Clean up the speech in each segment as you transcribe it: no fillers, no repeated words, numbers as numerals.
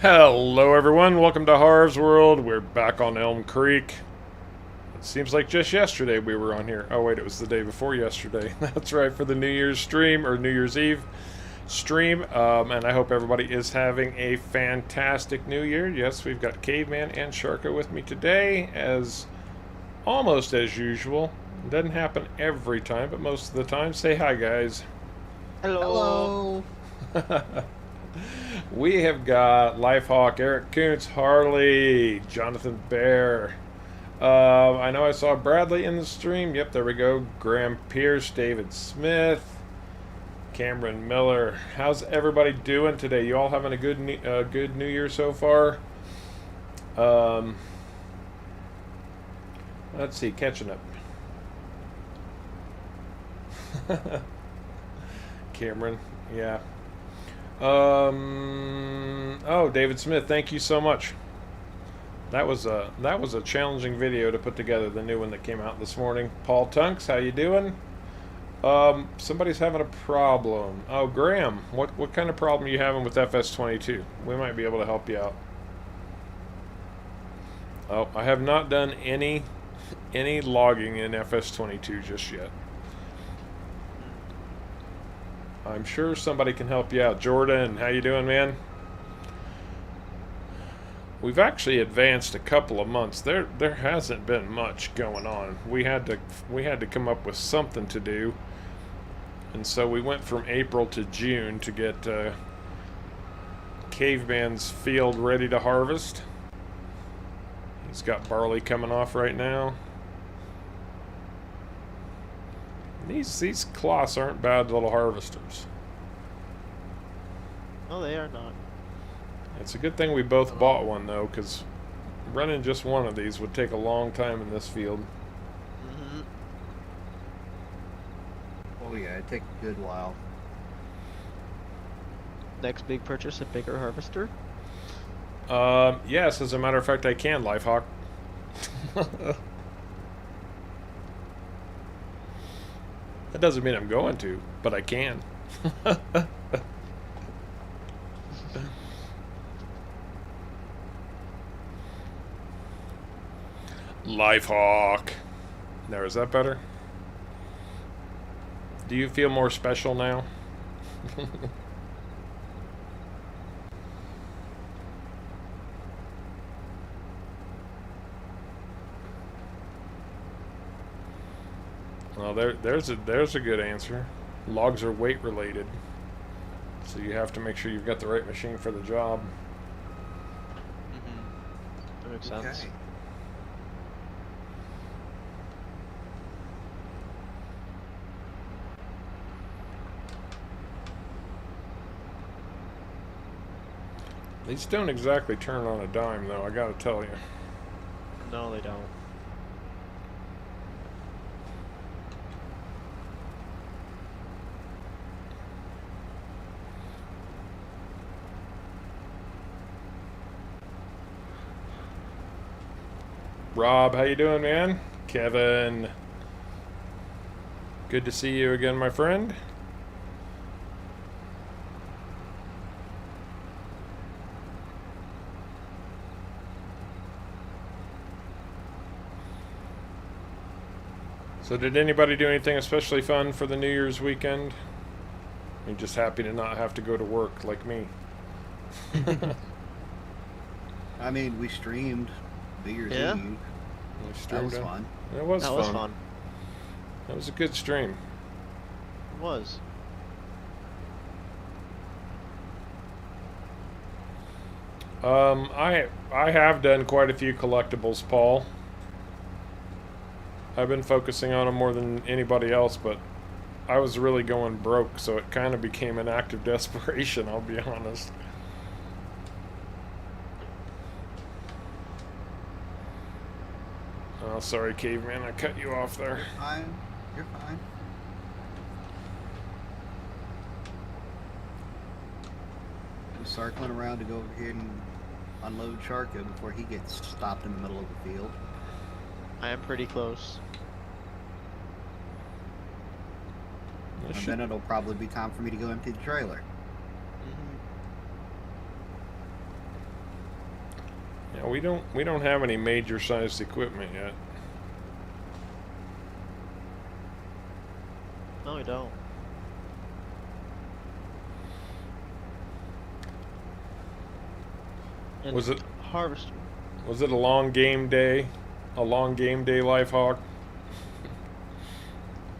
Hello everyone, welcome to Harv's World. We're back on Elmcreek. It seems like just yesterday we were on here. Oh wait, it was the day before yesterday. That's right, for the New Year's stream, or New Year's Eve stream. And I hope everybody is having a fantastic New Year. Yes, we've got Caveman and Sharka with me today, as almost as usual. It doesn't happen every time, but most of the time. Say hi, guys. Hello. We have got Lifehawk, Eric Kuntz, Harley, Jonathan Bear. I know I saw Bradley in the stream. Yep, there we go. Graham Pierce, David Smith, Cameron Miller. How's everybody doing today? You all having a good New Year so far? Let's see, catching up. Cameron, yeah. Oh, David Smith, thank you so much. That was a challenging video to put together, the new one that came out this morning. Paul Tunks, how you doing? Somebody's having a problem. Oh, Graham, what kind of problem are you having with FS22? We might be able to help you out. Oh, I have not done any logging in FS22 just yet. I'm sure somebody can help you out. Jordan, how you doing, man? We've actually advanced a couple of months. There hasn't been much going on. We had to come up with something to do, and so we went from April to June to get Caveman's field ready to harvest. He's got barley coming off right now. These cloths aren't bad little harvesters. No, they are not. It's a good thing we both bought one, though, because running just one of these would take a long time in this field. Mm-hmm. Oh yeah, it'd take a good while. Next big purchase, a bigger harvester? Yes, as a matter of fact, I can, Lifehawk. That doesn't mean I'm going to, but I can. Lifehawk. There, is that better? Do you feel more special now? Well, there's a good answer. Logs are weight related, so you have to make sure you've got the right machine for the job. Mm-hmm. That makes sense. Okay. These don't exactly turn on a dime, though, I gotta tell you. No, they don't. Rob, how you doing, man? Kevin. Good to see you again, my friend. So did anybody do anything especially fun for the New Year's weekend? You're just happy to not have to go to work like me. I mean, we streamed New Year's Eve. That was fun. It was That fun. was fun. That was a good stream. It was. I have done quite a few collectibles, Paul. I've been focusing on them more than anybody else, but I was really going broke, so it kind of became an act of desperation, I'll be honest. Oh, sorry, Caveman, I cut you off there. You're fine. You're fine. We're circling around to go over here and unload Sharka before he gets stopped in the middle of the field. I am pretty close. And then it'll probably be time for me to go empty the trailer. Mm-hmm. Yeah, we don't have any major sized equipment yet. No, we don't. And Was it harvester? was it a long game day? A long game day, Lifehawk?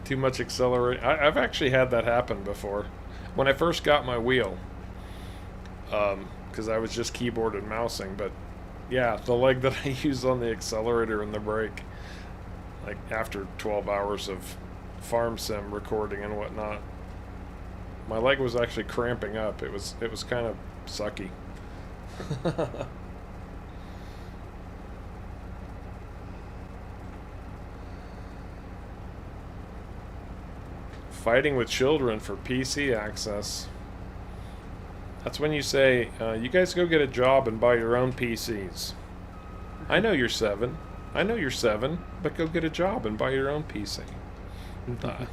Too much accelerate. I've actually had that happen before. When I first got my wheel, because I was just keyboard and mousing, but yeah, the leg that I use on the accelerator and the brake, like after 12 hours of farm sim recording and whatnot, my leg was actually cramping up. It was kind of sucky. Fighting with children for PC access. That's when you say, you guys go get a job and buy your own PCs. I know you're 7. I know you're 7, but go get a job and buy your own PC. I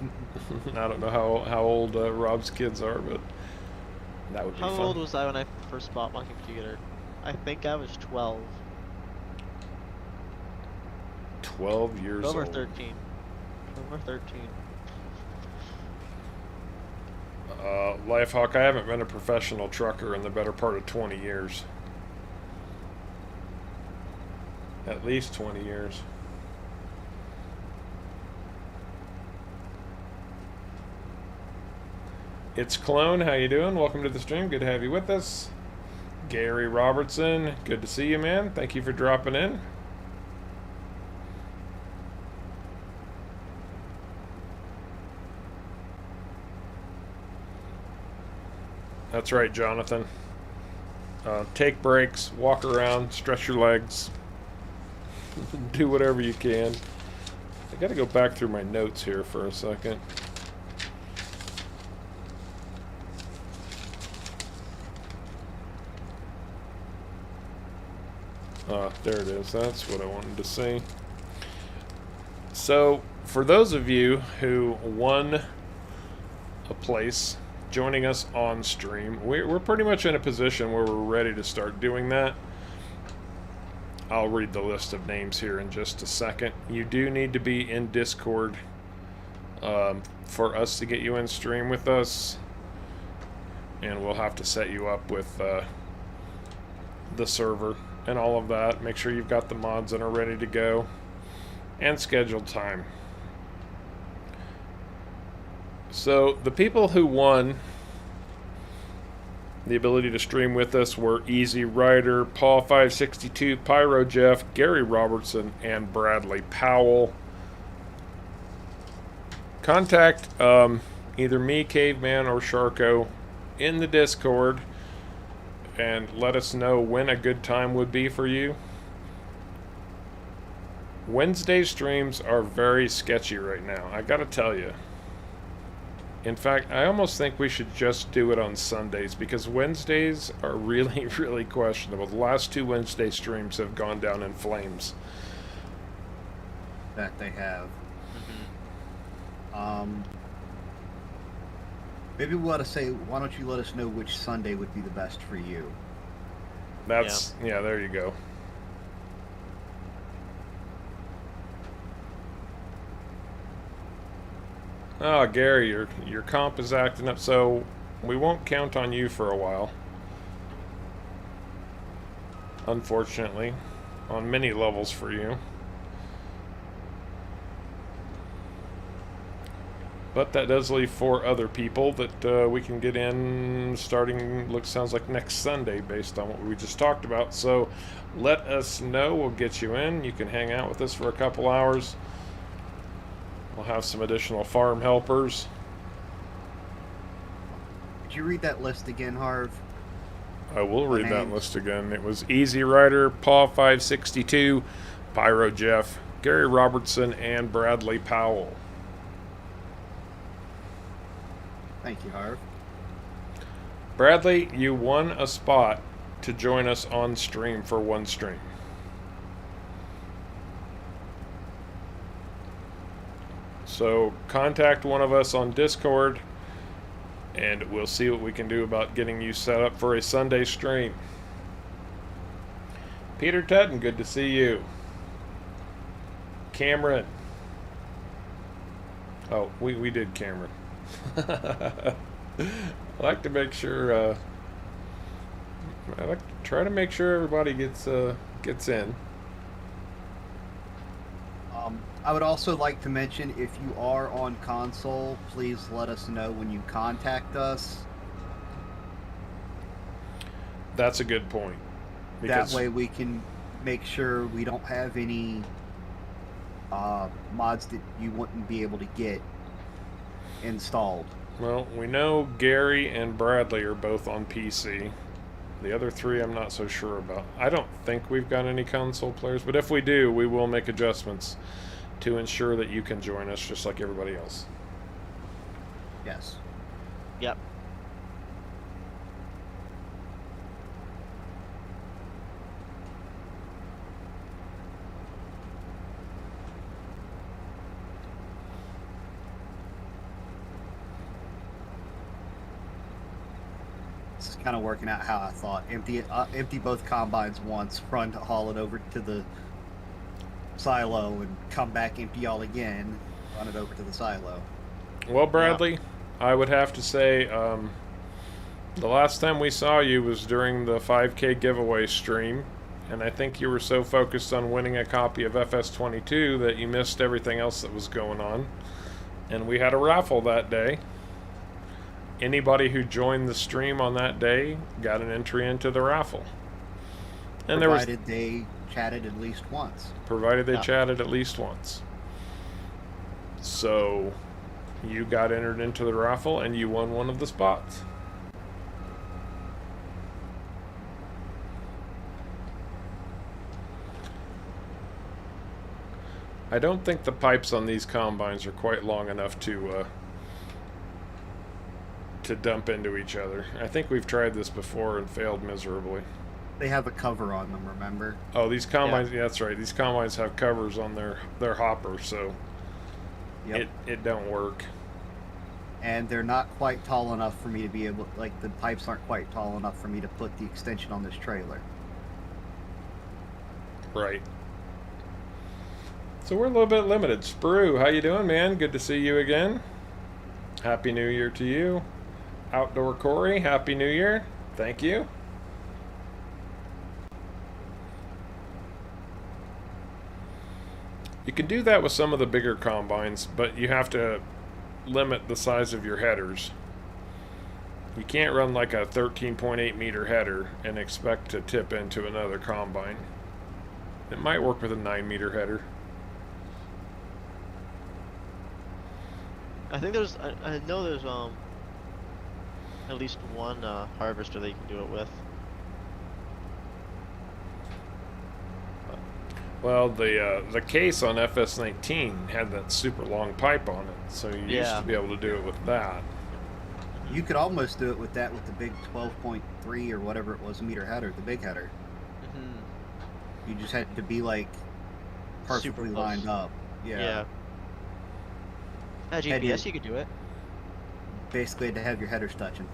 don't know how old Rob's kids are, but that would be fun. How old was I when I first bought my computer? I think I was 12. 12 years 12 or old. 13. 12 or 13. Lifehawk, I haven't been a professional trucker in the better part of 20 years. At least 20 years. It's Clone, how you doing? Welcome to the stream, good to have you with us. Gary Robertson, good to see you, man. Thank you for dropping in. That's right, Jonathan. Take breaks, walk around, stretch your legs, do whatever you can. I gotta go back through my notes here for a second. There it is. That's what I wanted to see. So, for those of you who won a place joining us on stream, we're pretty much in a position where we're ready to start doing that. I'll read the list of names here in just a second. You do need to be in Discord for us to get you in stream with us, and we'll have to set you up with the server and all of that. Make sure you've got the mods and are ready to go, and scheduled time. So the people who won the ability to stream with us were Easy Rider, Paul562, Pyro Jeff, Gary Robertson, and Bradley Powell. Contact either me, Caveman, or Sharko in the Discord and let us know when a good time would be for you. Wednesday streams are very sketchy right now, I gotta tell you. In fact, I almost think we should just do it on Sundays, because Wednesdays are really, really questionable. The last 2 Wednesday streams have gone down in flames. That they have. Maybe we ought to say, why don't you let us know which Sunday would be the best for you? That's, yeah, there you go. Oh, Gary, your comp is acting up, so we won't count on you for a while. Unfortunately, on many levels for you. But that does leave 4 other people that we can get in starting, sounds like next Sunday based on what we just talked about. So let us know, we'll get you in. You can hang out with us for a couple hours. We'll have some additional farm helpers. Could you read that list again, Harv? I will read that list again. It was Easy Rider, Paul562, Pyro Jeff, Gary Robertson, and Bradley Powell. Thank you, Harv. Bradley, you won a spot to join us on stream for 1 stream. So contact one of us on Discord, and we'll see what we can do about getting you set up for a Sunday stream. Peter Tutton, good to see you. Cameron. Oh, we did Cameron. I like to make sure. I like to try to make sure everybody gets in. I would also like to mention, if you are on console, please let us know when you contact us. That's a good point. That way we can make sure we don't have any mods that you wouldn't be able to get installed. Well, we know Gary and Bradley are both on PC. The other three I'm not so sure about. I don't think we've got any console players, but if we do, we will make adjustments to ensure that you can join us just like everybody else. Yes. Yep. This is kind of working out how I thought. Empty both combines once, run to haul it over to the silo, and come back empty all again, run it over to the silo. Well, Bradley, I would have to say the last time we saw you was during the 5K giveaway stream, and I think you were so focused on winning a copy of FS22 that you missed everything else that was going on. And we had a raffle that day. Anybody who joined the stream on that day got an entry into the raffle. And provided they chatted at least once. Provided they chatted at least once. So you got entered into the raffle and you won one of the spots. I don't think the pipes on these combines are quite long enough to dump into each other. I think we've tried this before and failed miserably. They have a cover on them, remember? Oh, these combines, yeah, that's right. These combines have covers on their hopper, so it don't work. And they're not quite tall enough for me to be able, like, the pipes aren't quite tall enough for me to put the extension on this trailer. Right. So we're a little bit limited. Spru, how you doing, man? Good to see you again. Happy New Year to you. Outdoor Corey, Happy New Year. Thank you. You can do that with some of the bigger combines, but you have to limit the size of your headers. You can't run like a 13.8 meter header and expect to tip into another combine. It might work with a 9 meter header. I think there's, I know there's at least one harvester that you can do it with. Well, the case on FS19 had that super long pipe on it, so you used to be able to do it with that. You could almost do it with that, with the big 12.3 or whatever it was meter header, the big header. You just had to be like perfectly lined up. Yeah. GPS, you could do it. Basically, had to have your headers touching.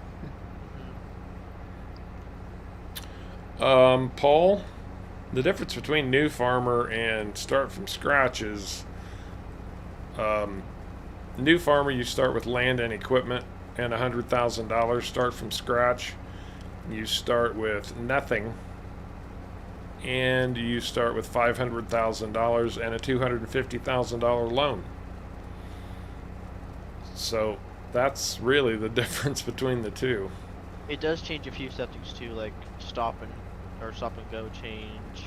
Paul, the difference between new farmer and start from scratch is new farmer, you start with land and equipment and $100,000. Start from scratch, you start with nothing, and you start with $500,000 and a $250,000 loan. So that's really the difference between the two. It does change a few settings too, like stop and go change.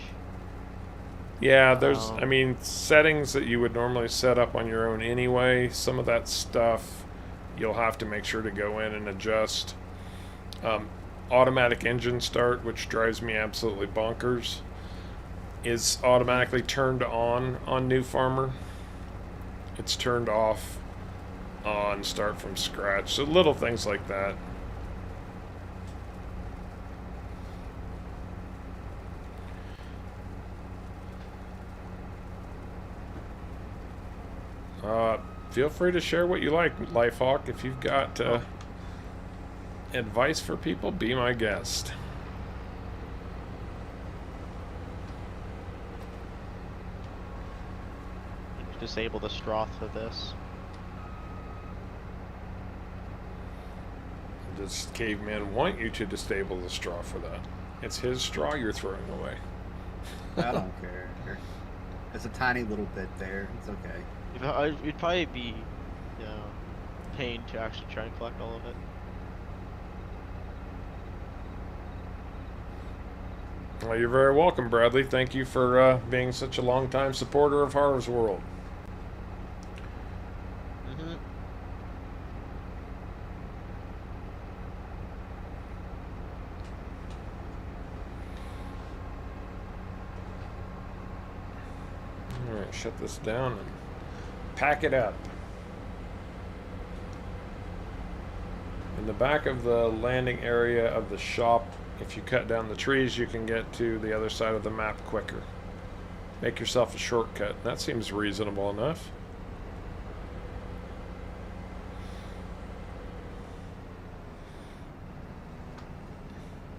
Yeah, there's, I mean, settings that you would normally set up on your own anyway. Some of that stuff you'll have to make sure to go in and adjust. Automatic engine start, which drives me absolutely bonkers, is automatically turned on new farmer. It's turned off on start from scratch. So little things like that. Feel free to share what you like, Lifehawk. If you've got advice for people, be my guest. disable the straw for this. Does Caveman want you to disable the straw for that? It's his straw you're throwing away. I don't care. There's a tiny little bit there. It's okay. It'd probably be, you know, pain to actually try and collect all of it. Well, you're very welcome, Bradley. Thank you for being such a long-time supporter of Harv's World. Mm-hmm. Alright, shut this down and pack it up. In the back of the landing area of the shop, if you cut down the trees, you can get to the other side of the map quicker. Make yourself a shortcut. That seems reasonable enough.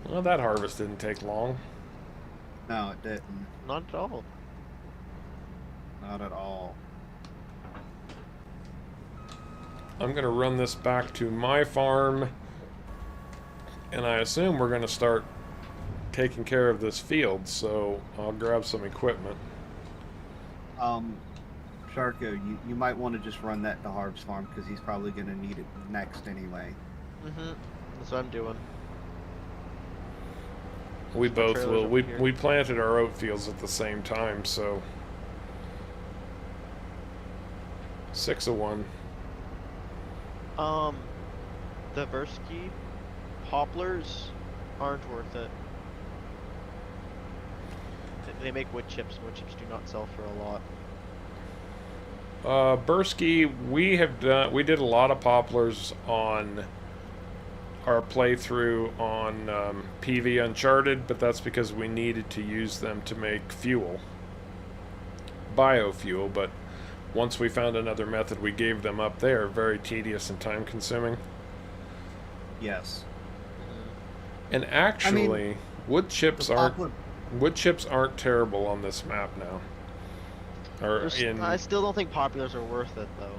Well, that harvest didn't take long. No, it didn't. Not at all. Not at all. I'm going to run this back to my farm, and I assume we're going to start taking care of this field, so I'll grab some equipment. Sharko, you might want to just run that to Harv's farm, because he's probably going to need it next anyway. Mm-hmm. That's what I'm doing. We both trailers will. over We, here. we planted our oat fields at the same time, so 6 of 1. The Bursky poplars aren't worth it. They make wood chips, and wood chips do not sell for a lot. Bursky, we did a lot of poplars on our playthrough on PV Uncharted, but that's because we needed to use them to make fuel, biofuel. But once we found another method, we gave them up. They are very tedious and time consuming. Yes. And actually, wood chips aren't terrible on this map now. I still don't think populars are worth it, though.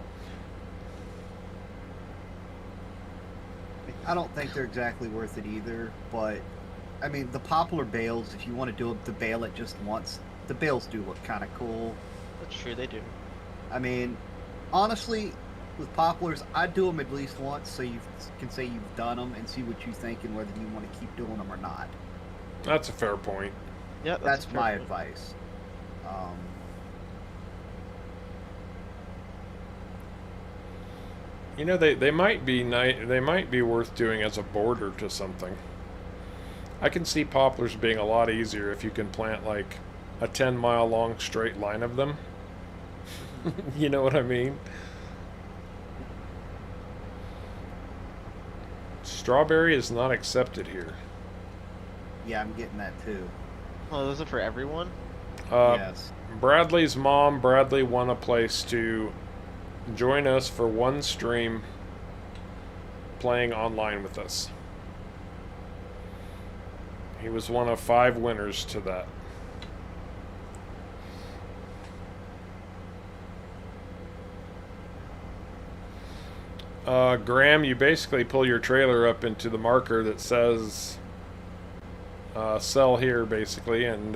I don't think they're exactly worth it either, but I mean, the poplar bales, if you want to do the bale it just once, the bales do look kind of cool. That's true, they do. I mean, honestly, with poplars, I'd do them at least once so you can say you've done them and see what you think and whether you want to keep doing them or not. That's a fair point. Yeah, that's a fair my point. advice. You know, they might be they might be worth doing as a border to something. I can see poplars being a lot easier if you can plant like a 10-mile long straight line of them. You know what I mean? Strawberry is not accepted here. Yeah, I'm getting that too. Oh, those are for everyone? Yes. Bradley's mom, Bradley, won a place to join us for one stream playing online with us. He was one of 5 winners to that. Graham, you basically pull your trailer up into the marker that says sell here, basically, and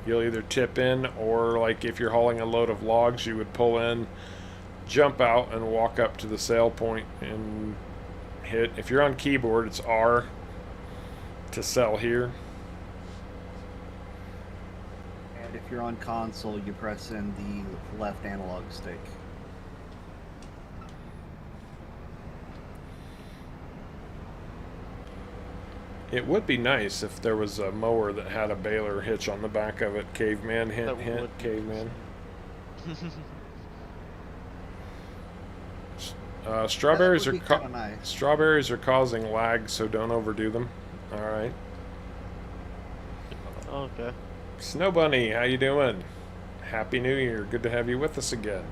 you'll either tip in, or like if you're hauling a load of logs, you would pull in, jump out, and walk up to the sale point and hit. If you're on keyboard, it's R to sell here. And if you're on console, you press in the left analog stick. It would be nice if there was a mower that had a baler hitch on the back of it. Caveman, hint, That hint, would be caveman. Strawberries That are would be kinda nice. strawberries are causing lag, so don't overdo them. All right. Okay. Snow Bunny, how you doing? Happy New Year. Good to have you with us again.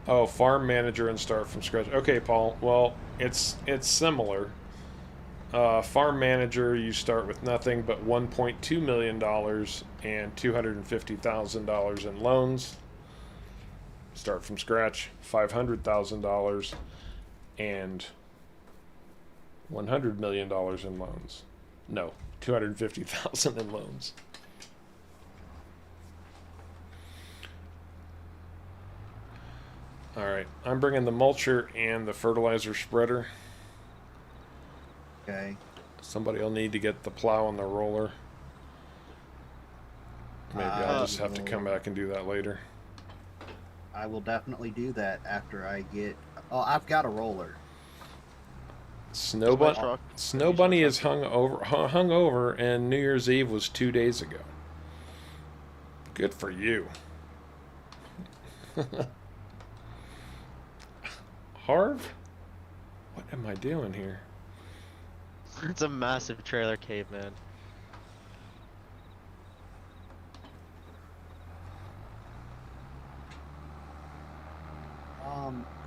Oh, farm manager and start from scratch. Okay, Paul. Well, it's similar. Farm manager, you start with nothing but $1.2 million and $250,000 in loans. Start from scratch, $500,000 and $100 million in loans. No, $250,000 in loans. All right, I'm bringing the mulcher and the fertilizer spreader. Okay. Somebody will need to get the plow and the roller. Maybe I'll just have to come back and do that later. I will definitely do that after I get. Oh, I've got a roller. Snow Bunny is hung over, and New Year's Eve was 2 days ago. Good for you. Harv? What am I doing here? It's a massive trailer cave, man.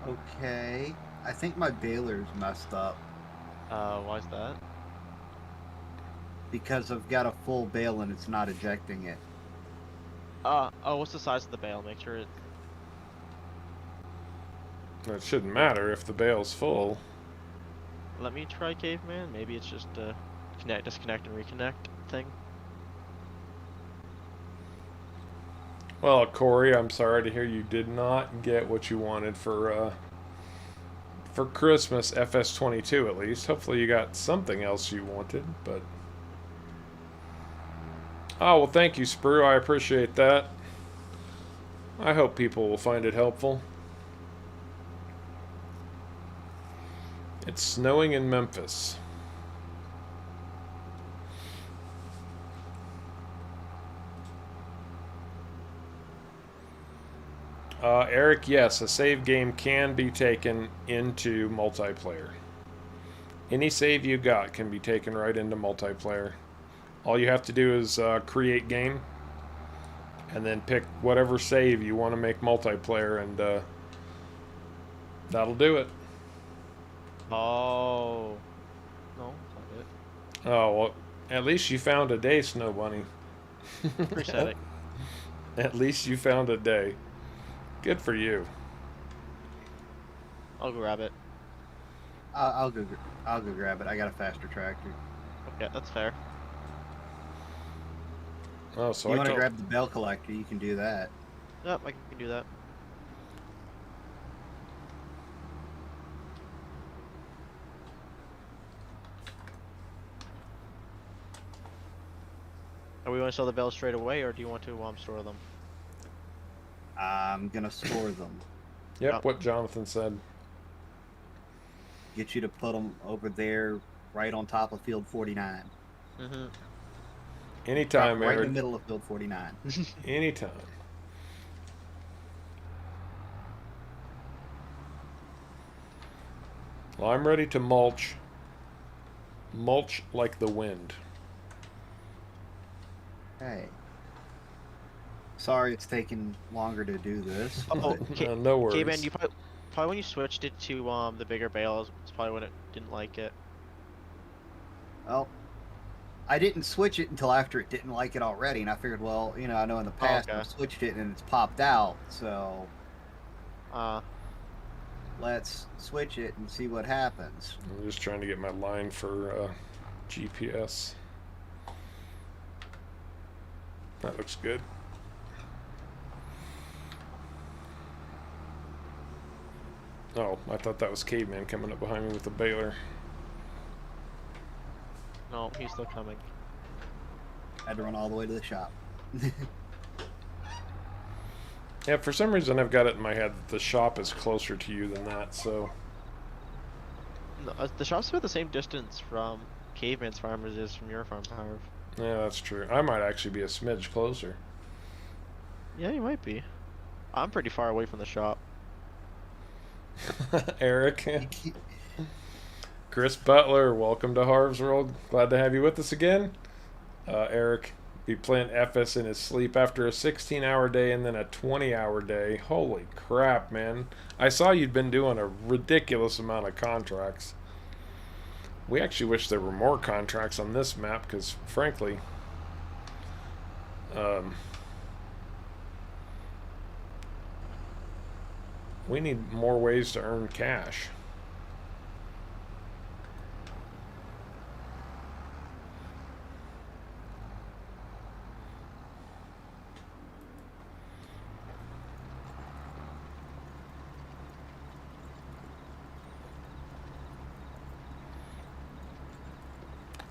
Okay. I think my baler's messed up. Why's that? Because I've got a full bale and it's not ejecting it. Oh, what's the size of the bale? Make sure it... It shouldn't matter if the bale's full. Let me try caveman. Maybe it's just a disconnect and reconnect thing. Well, Corey, I'm sorry to hear you did not get what you wanted for Christmas, FS22 at least. Hopefully you got something else you wanted, but... Oh, well, thank you, Sprue. I appreciate that. I hope people will find it helpful. It's snowing in Memphis. Eric, yes, a save game can be taken into multiplayer. Any save you got can be taken right into multiplayer. All you have to do is create game, and then pick whatever save you want to make multiplayer, and that'll do it. Oh. No, that's not it. Oh, well, at least you found a day, Snow Bunny. Reset it. At least you found a day. Good for you. I'll go grab it. I'll go grab it. I got a faster tractor. Okay, that's fair. Oh, so you want to grab the bale collector? You can do that. Yep, I can do that. Are we going to sell the bales straight away, or do you want to store them? I'm gonna store them. Yep, Oh. what Jonathan said. Get you to put them over there, right on top of field 49. Mm-hmm. Anytime, right Eric. in the middle of field 49. Anytime. Well, I'm ready to mulch. Mulch like the wind. Hey. Sorry it's taking longer to do this. Oh, but- No worries. Okay, man, you probably when you switched it to the bigger bale, it's probably when it didn't like it. Well, I didn't switch it until after it didn't like it already, and I figured, well, you know, I know in the past okay. I've switched it and it's popped out, so let's switch it and see what happens. I'm just trying to get my line for GPS. That looks good. Oh, I thought that was Caveman coming up behind me with the baler. No, he's still coming. I had to run all the way to the shop. Yeah, for some reason I've got it in my head that the shop is closer to you than that, so... No, the shop's about the same distance from Caveman's farm as it is from your farm, Harv. Yeah, that's true. I might actually be a smidge closer. Yeah, you might be. I'm pretty far away from the shop. Eric. Chris Butler, welcome to Harv's World. Glad to have you with us again. Eric be playing FS in his sleep after a 16-hour day and then a 20-hour day. Holy crap, man. I saw you'd been doing a ridiculous amount of contracts. We actually wish there were more contracts on this map because, frankly, we need more ways to earn cash.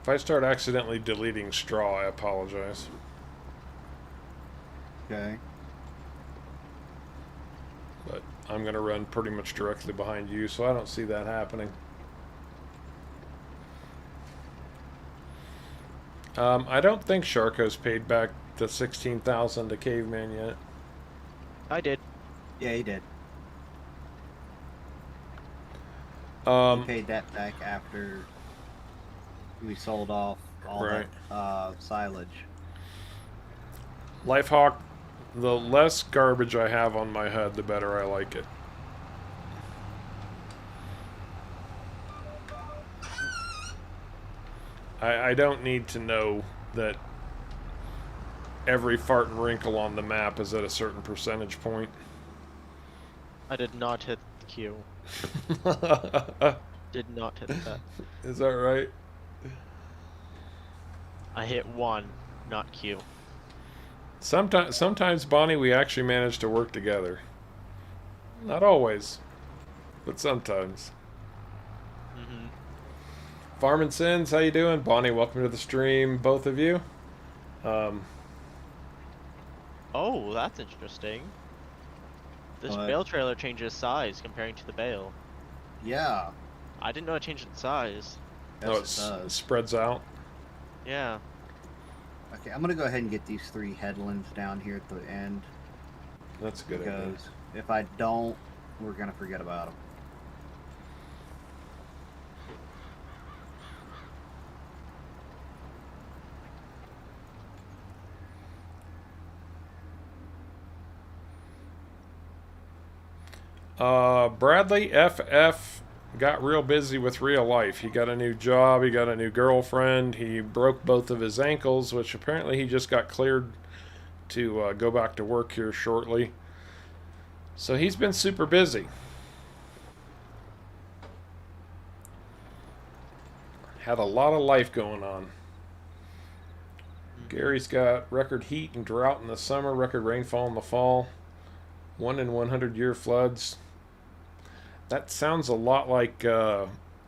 If I start accidentally deleting straw, I apologize. Okay. But I'm going to run pretty much directly behind you, so I don't see that happening. I don't think Sharko's paid back the 16,000 to Caveman yet. I did. Yeah, he did. He paid that back after we sold off all Right. that silage. Lifehawk, the less garbage I have on my HUD, the better I like it. I don't need to know that every fart and wrinkle on the map is at a certain percentage point. I did not hit Q. Did not hit that. Is that right? I hit 1, not Q. Sometimes, Bonnie, we actually manage to work together. Not always, but sometimes. Mm-hmm. Farmin' Sins, how you doing? Bonnie, welcome to the stream, both of you. Oh, that's interesting. This What? bale trailer changes size comparing to the bale. Yeah. I didn't know it changed its size. Yes, Oh, it it does. spreads out. Yeah. Okay, I'm gonna go ahead and get these 3 headlands down here at the end. That's a good idea. Because if I don't, we're gonna forget about them. Bradley FF got real busy with real life. He got a new job, he got a new girlfriend, he broke both of his ankles, which apparently he just got cleared to go back to work here shortly. So he's been super busy. Had a lot of life going on. Gary's got record heat and drought in the summer, record rainfall in the fall, 1 in 100 year floods. That sounds a lot like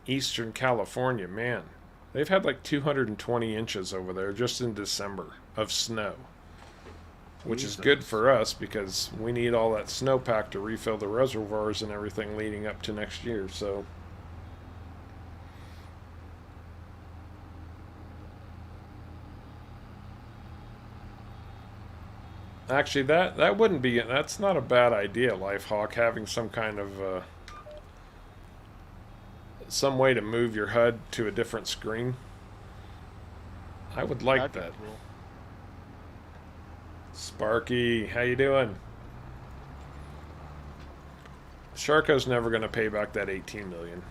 Eastern California, man. They've had like 220 inches over there just in December of snow, which is good for us because we need all that snowpack to refill the reservoirs and everything leading up to next year. So actually, that wouldn't be, that's not a bad idea, Lifehawk, having some kind of some way to move your HUD to a different screen. I would like That'd be that. cool. Sparky, how you doing? Sharko's never going to pay back that 18 million.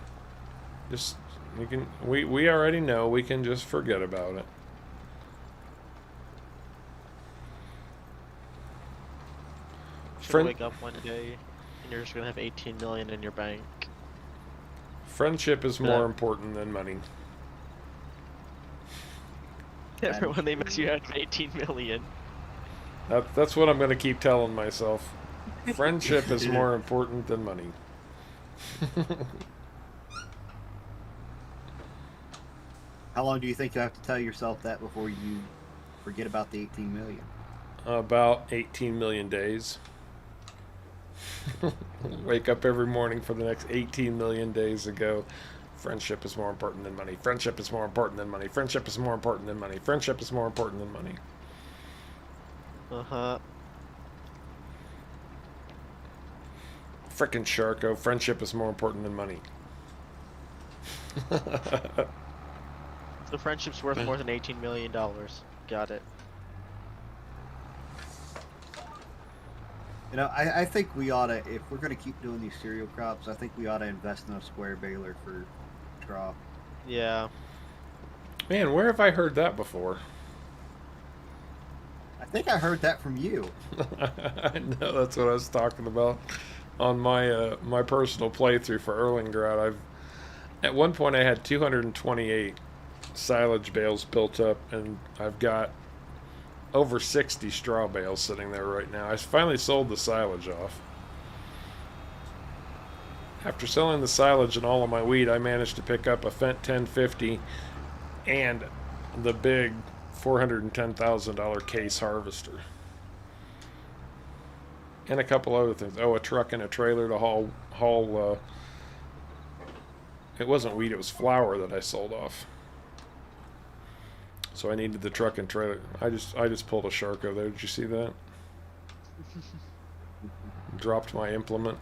Just you can we already know we can just forget about it. Should wake up one day and you're just gonna have 18 million in your bank. Friendship is more important than money. Everyone they met you had 18 million. That's what I'm going to keep telling myself. Friendship is more important than money. How long do you think you have to tell yourself that before you forget about the 18 million? About 18 million days. Wake up every morning for the next 18 million days and go, friendship is more important than money. Friendship is more important than money. Friendship is more important than money. Friendship is more important than money. Uh-huh. Frickin' Sharko, friendship is more important than money. So friendship's worth more than $18 million. Got it. You know, I think we ought to, if we're going to keep doing these cereal crops, I think we ought to invest in a square baler for straw. Yeah. Man, where have I heard that before? I think I heard that from you. I know that's what I was talking about on my my personal playthrough for Erlingrad. At one point I had 228 silage bales built up, and I've got over 60 straw bales sitting there right now. I finally sold the silage off. After selling the silage and all of my wheat, I managed to pick up a Fent 1050 and the big $410,000 case harvester. And a couple other things. Oh, a truck and a trailer to haul it wasn't wheat, it was flour that I sold off. So I needed the truck and trailer. I just pulled a shark over there. Did you see that? Dropped my implement.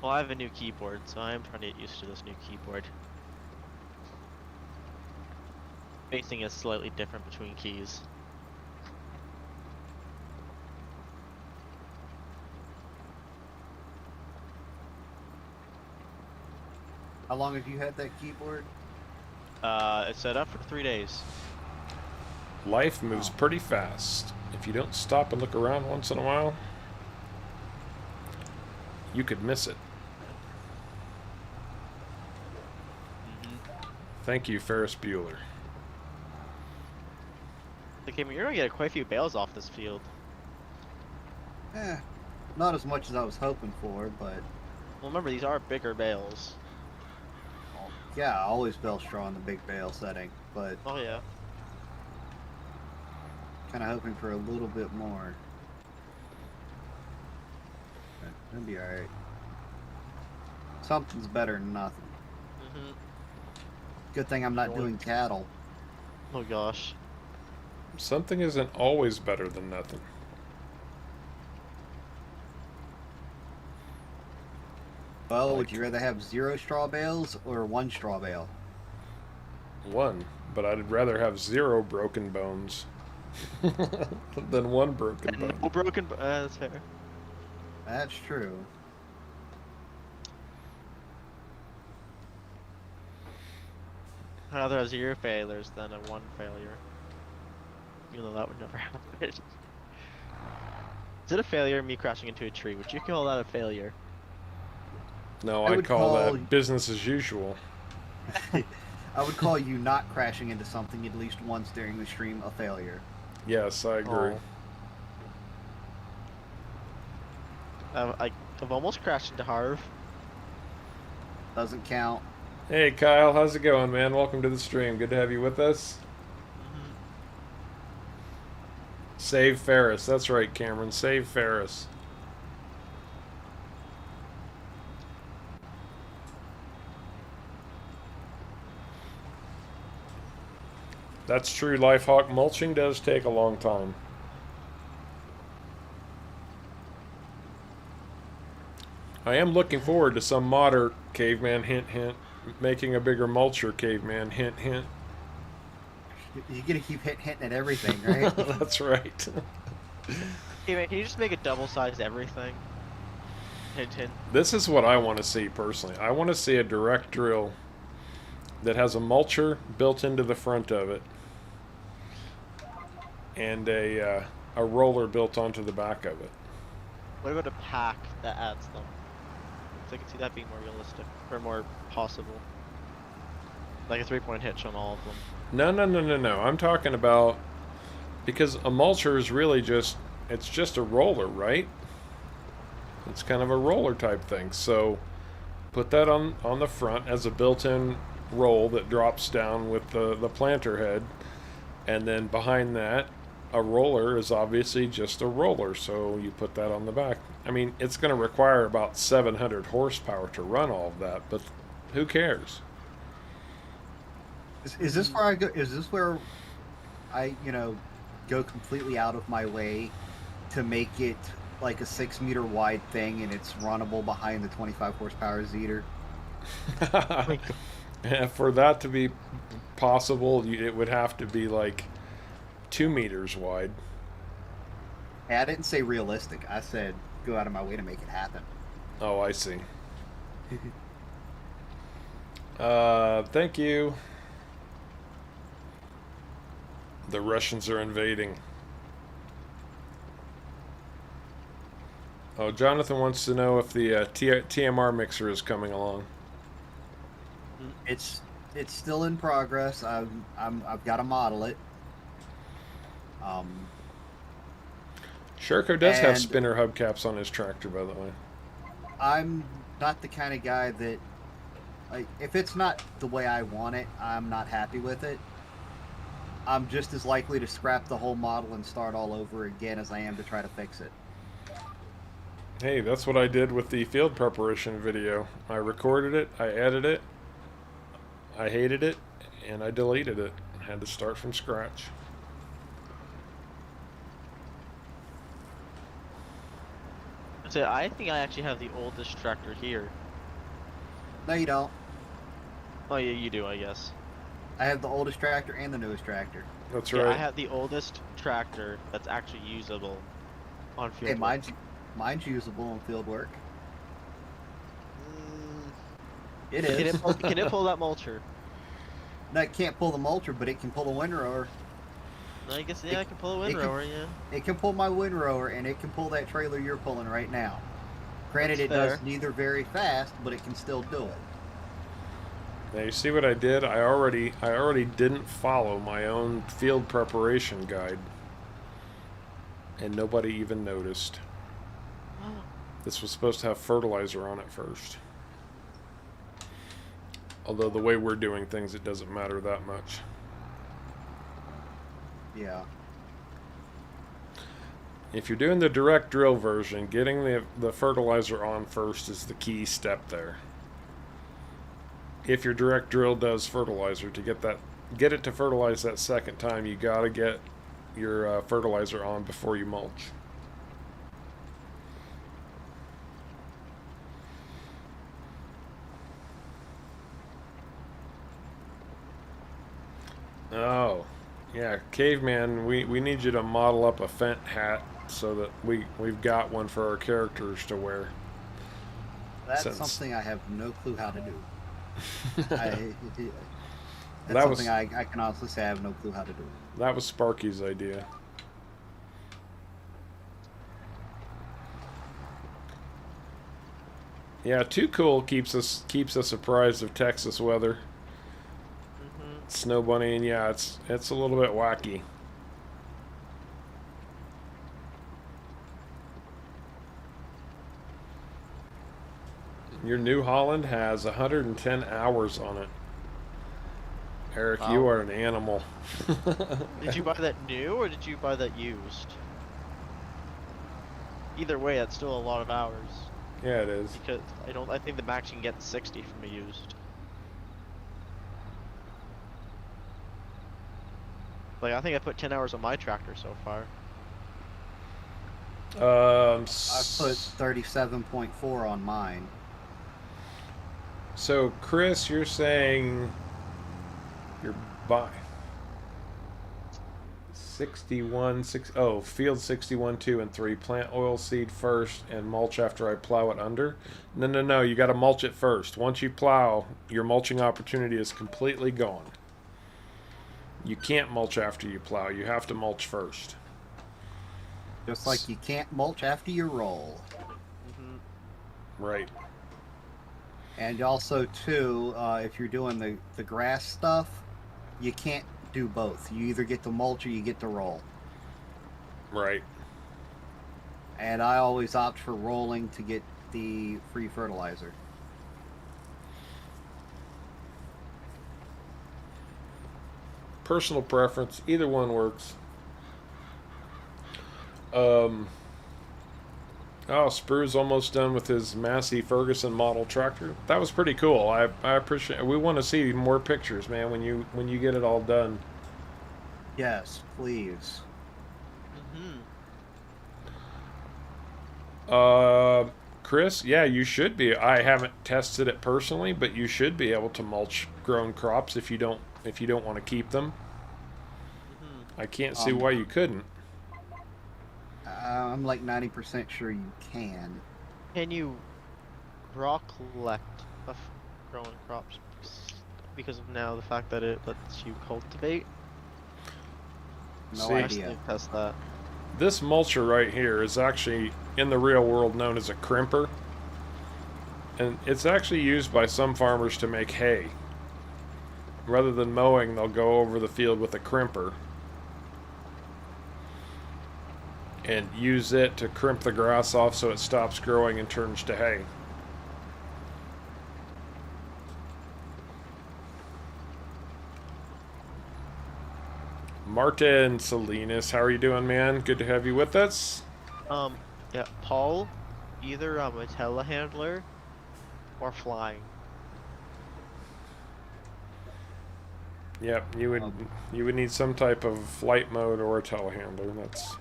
Well, I have a new keyboard, so I'm trying to get used to this new keyboard. Spacing is slightly different between keys. How long have you had that keyboard? It's set up for 3 days. Life moves pretty fast. If you don't stop and look around once in a while, you could miss it. Thank you, Ferris Bueller. Okay, you're gonna get quite a few bales off this field. Not as much as I was hoping for, but Well, remember, these are bigger bales. yeah, I always bale straw in the big bale setting, but Oh, yeah. kind of hoping for a little bit more. That'll be alright. Something's better than nothing. Good thing I'm not doing cattle. Oh, gosh. Something isn't always better than nothing. Well, would you rather have 0 straw bales or 1 straw bale? One, but I'd rather have 0 broken bones than 1 broken bone. No broken. That's fair. That's true. I'd rather have 0 failures than a 1 failure. Even though that would never happen. Is it a failure, me crashing into a tree? Would you call that a failure? No, I I'd would call call- that business as usual. I would call you not crashing into something at least once during the stream a failure. Yes, I agree. I've almost crashed into Harv. Doesn't count. Hey Kyle, how's it going, man? Welcome to the stream. Good to have you with us. Save Ferris. That's right, Cameron. Save Ferris. That's true, Lifehawk. Mulching does take a long time. I am looking forward to some modder, caveman, hint, hint. Making a bigger mulcher, caveman, hint, hint. You're gonna keep hitting at everything, right? That's right. Hey man, can you just make it double-sized everything? Hint, hint. This is what I want to see personally. I want to see a direct drill that has a mulcher built into the front of it, and a roller built onto the back of it. What about a pack that adds them? So I can see that being more realistic, or more possible. Like a 3-point hitch on all of them. No. I'm talking about, because a mulcher is really just, it's just a roller, right? It's kind of a roller type thing. So put that on the front as a built-in roll that drops down with the planter head, and then behind that a roller is obviously just a roller, so you put that on the back. I mean, it's going to require about 700 horsepower to run all of that, but who cares? Is this where I go? Is this where I, go completely out of my way to make it like a 6-meter wide thing and it's runnable behind the 25 horsepower Zeter? Yeah, for that to be possible, it would have to be like 2 meters wide. Hey, I didn't say realistic. I said go out of my way to make it happen. Oh, I see. Thank you. The Russians are invading. Oh, Jonathan wants to know if the TMR mixer is coming along. It's still in progress. I've got to model it. Sherco does have spinner hubcaps on his tractor, by the way. I'm not the kind of guy that, like, if it's not the way I want it, I'm not happy with it. I'm just as likely to scrap the whole model and start all over again as I am to try to fix it. Hey, that's what I did with the field preparation video. I recorded it, I edited it, I hated it, and I deleted it. I had to start from scratch. So I think I actually have the oldest tractor here. No, you don't. Oh yeah, you do, I guess. I have the oldest tractor and the newest tractor. That's Yeah, right. I have the oldest tractor that's actually usable on field. Hey, mine's usable on field work. It is. Can it pull that mulcher? No, it can't pull the mulcher, but it can pull the windrower. I guess, yeah, I can pull a windrower, yeah. It can pull my windrower, and it can pull that trailer you're pulling right now. Granted, it does neither very fast, but it can still do it. Now you see what I did? I already didn't follow my own field preparation guide, and nobody even noticed. This was supposed to have fertilizer on it first. Although the way we're doing things, it doesn't matter that much. Yeah. If you're doing the direct drill version, getting the fertilizer on first is the key step there. If your direct drill does fertilizer, to get it to fertilize that second time, you gotta get your fertilizer on before you mulch. Oh, yeah, Caveman, we need you to model up a Fent hat so that we've got one for our characters to wear. That's something I have no clue how to do. That's something I can honestly say I have no clue how to do. That was Sparky's idea. Yeah, Too Cool keeps us apprised of Texas weather. Snow Bunny, and yeah, it's a little bit wacky. Your New Holland has 110 hours on it. Eric, wow. You are an animal. Did you buy that new or did you buy that used? Either way, that's still a lot of hours. Yeah, it is. Because I think the max you can get 60 from a used. Like, I think I put 10 hours on my tractor so far. I put 37.4 on mine. So, Chris, you're saying you're by 61, field 61, 2, and 3. Plant oil seed first and mulch after I plow it under. No. You got to mulch it first. Once you plow, your mulching opportunity is completely gone. You can't mulch after you plow. You have to mulch first. Just like you can't mulch after you roll. Right. And also, too, if you're doing the grass stuff, you can't do both. You either get to mulch or you get to roll. Right. And I always opt for rolling to get the free fertilizer. Personal preference. Either one works. Spru's almost done with his Massey Ferguson model tractor. That was pretty cool. I appreciate it. We want to see more pictures, man, when you get it all done. Yes, please. Chris, yeah, you should be. I haven't tested it personally, but you should be able to mulch grown crops if you don't want to keep them. I can't see why you couldn't. I'm like 90% sure you can. Can you raw collect growing crops because of now the fact that it lets you cultivate. No See, idea. Test that. this mulcher right here is actually in the real world known as a crimper. And it's actually used by some farmers to make hay. Rather than mowing, they'll go over the field with a crimper and use it to crimp the grass off so it stops growing and turns to hay. Martin Salinas, how are you doing, man? Good to have you with us. Yeah, Paul, either a telehandler or flying. Yep, you would need some type of flight mode or a telehandler. That's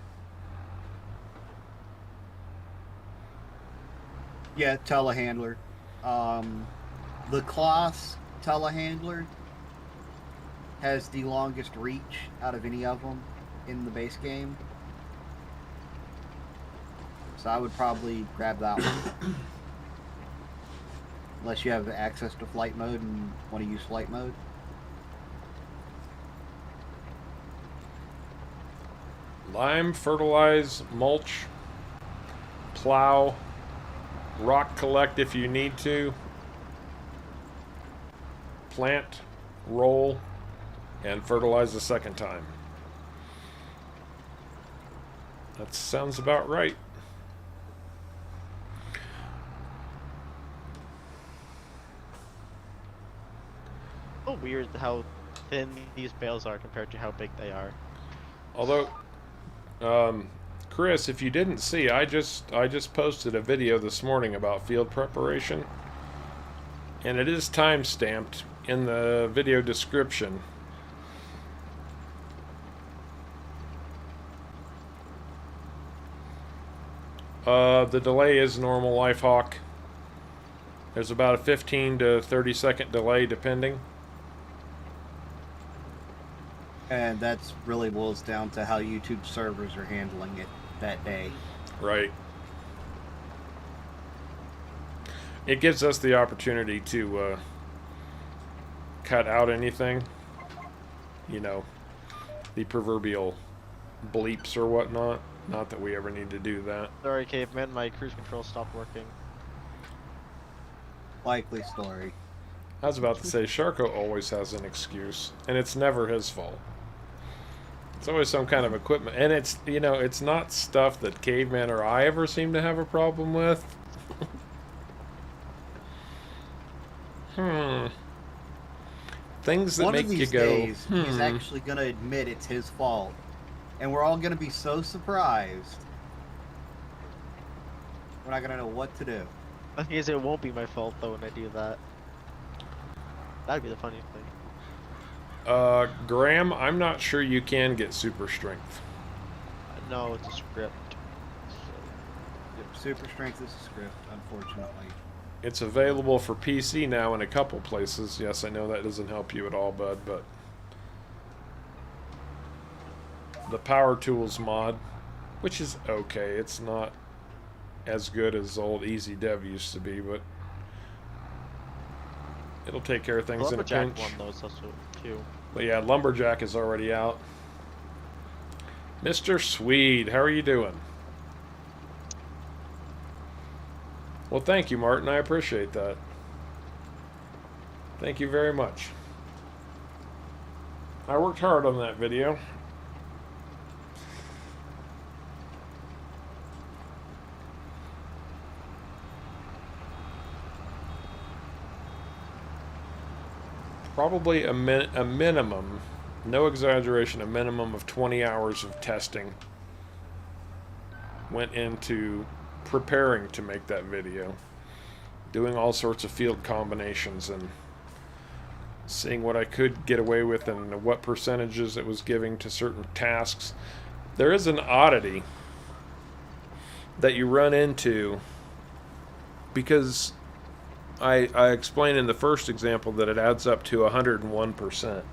Yeah, telehandler. The class telehandler has the longest reach out of any of them in the base game. So I would probably grab that one. Unless you have access to flight mode and want to use flight mode. lime, fertilize, mulch, plow, rock collect if you need to, plant, roll, and fertilize the second time. That sounds about right. So weird how thin these bales are compared to how big they are. Although, Chris, if you didn't see, I just posted a video this morning about field preparation, and it is time stamped in the video description. The delay is normal life hawk. There's about a 15 to 30 second delay depending. And that's really boils down to how YouTube servers are handling it that day. Right. It gives us the opportunity to cut out anything. You know, the proverbial bleeps or whatnot. Not that we ever need to do that. Sorry, caveman, my cruise control stopped working. Likely story. I was about to say, Sharko always has an excuse, and it's never his fault. It's always some kind of equipment, and it's, you know, it's not stuff that Caveman or I ever seem to have a problem with. Things that One make of these you go, days, he's actually going to admit it's his fault. And we're all going to be so surprised. We're not going to know what to do. I guess it won't be my fault though when I do that. That'd be the funny thing. Graham, I'm not sure you can get super strength. No, it's a script. Yep, super strength is a script, unfortunately. It's available for PC now in a couple places. Yes, I know that doesn't help you at all, bud, but the Power Tools mod, which is okay. It's not as good as old Easy Dev used to be, but it'll take care of things in a pinch. One though, also too. But yeah, Lumberjack is already out. Mr. Swede, how are you doing? Well, thank you, Martin. I appreciate that. Thank you very much. I worked hard on that video. Probably a minimum, no exaggeration, a minimum of 20 hours of testing went into preparing to make that video, doing all sorts of field combinations and seeing what I could get away with and what percentages it was giving to certain tasks. There is an oddity that you run into because I explained in the first example that it adds up to 101%.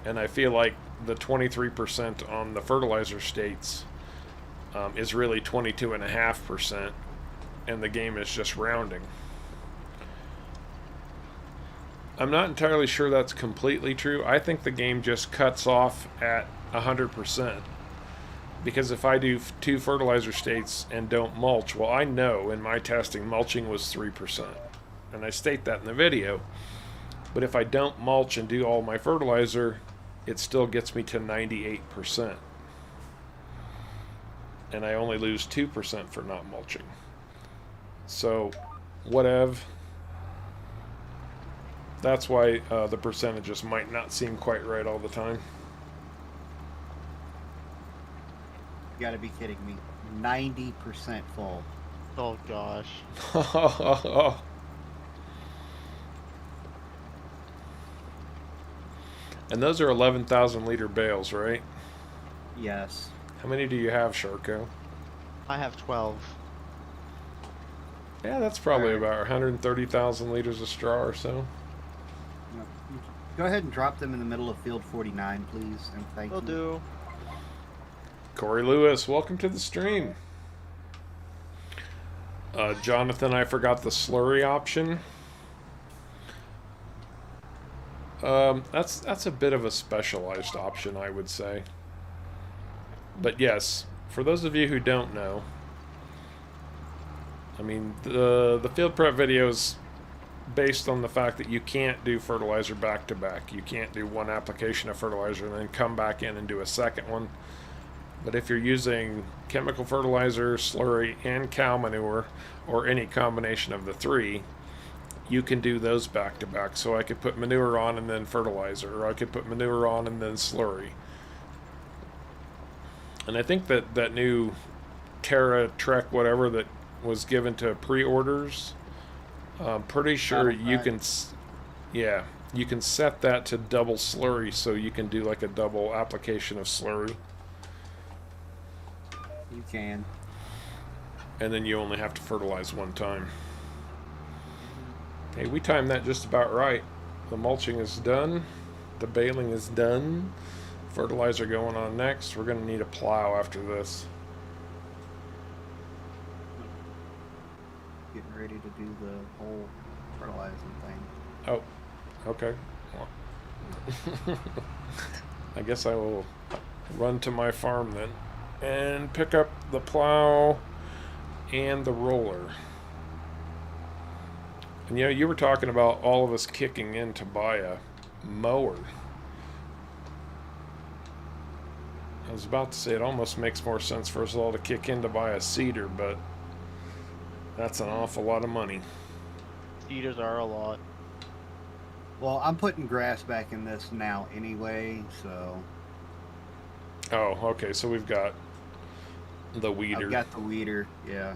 And I feel like the 23% on the fertilizer states is really 22.5%, and the game is just rounding. I'm not entirely sure that's completely true. I think the game just cuts off at 100%. Because if I do 2 fertilizer states and don't mulch, well, I know in my testing mulching was 3%. And I state that in the video. But if I don't mulch and do all my fertilizer, it still gets me to 98%. And I only lose 2% for not mulching. So, whatever. That's why the percentages might not seem quite right all the time. You gotta be kidding me. 90% full. Oh gosh. And those are 11,000 liter bales, right? Yes. How many do you have, Sharko? I have 12. Yeah, that's probably about 130,000 liters of straw or so. Go ahead and drop them in the middle of field 49, please, and thank Will you. do. Corey Lewis, welcome to the stream. Jonathan, I forgot the slurry option. That's a bit of a specialized option, I would say. But yes, for those of you who don't know, I mean, the field prep videos based on the fact that you can't do fertilizer back to back. You can't do one application of fertilizer and then come back in and do a second one. But if you're using chemical fertilizer, slurry, and cow manure, or any combination of the three, you can do those back to back. So I could put manure on and then fertilizer, or I could put manure on and then slurry. And I think that new Terra Trek whatever that was given to pre-orders, I'm pretty sure you can, yeah, you can set that to double slurry, so you can do like a double application of slurry. You can. And then you only have to fertilize one time. Hey, we timed that just about right. The mulching is done. The baling is done. Fertilizer going on next. We're going to need a plow after this. Getting ready to do the whole fertilizing thing. Oh, okay. I guess I will run to my farm then and pick up the plow and the roller. And you know, you were talking about all of us kicking in to buy a mower. I was about to say it almost makes more sense for us all to kick in to buy a seeder, but that's an awful lot of money. Seeders are a lot. Well, I'm putting grass back in this now anyway, so... Oh, okay, so we've got the weeder. I've got the weeder, yeah.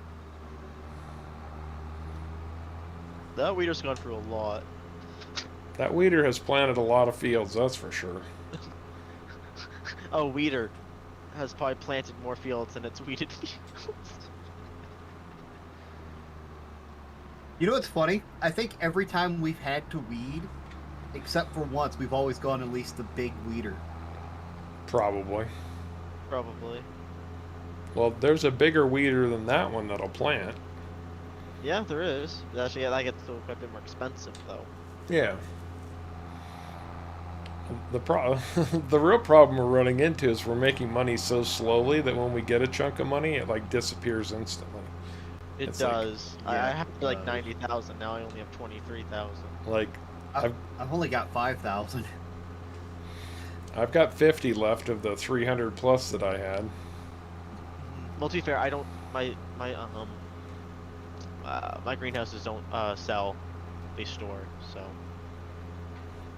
That weeder's gone through a lot. That weeder has planted a lot of fields, that's for sure. Oh, weeder has probably planted more fields than it's weeded fields. You know what's funny? I think every time we've had to weed, except for once, we've always gone at least the big weeder. Probably. Probably. Well, there's a bigger weeder than that one that'll plant. Yeah, there is. Actually, yeah, that gets quite a bit more expensive, though. Yeah. The real problem we're running into is we're making money so slowly that when we get a chunk of money, it like disappears instantly. It It's does. like- yeah, I have like 90,000 now. I only have 23,000. Like I've only got 5,000. I've got 50 left of the 300 plus that I had. Well, to be fair, I don't. My greenhouses don't sell; they store. So.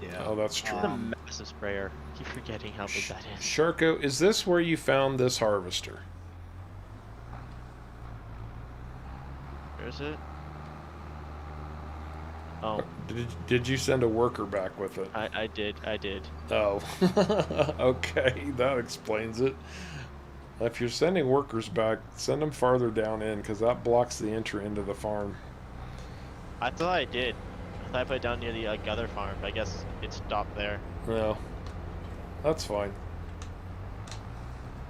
Yeah. Oh, that's true. It's a massive sprayer. Keep forgetting how big that is. Sharko, is this where you found this harvester? Where is it? Oh, Did you send a worker back with it? I did. Oh, okay, that explains it. If you're sending workers back, send them farther down in, because that blocks the entry into the farm. I thought I did. I thought I put it down near the other farm, but I guess it stopped there. No, that's fine.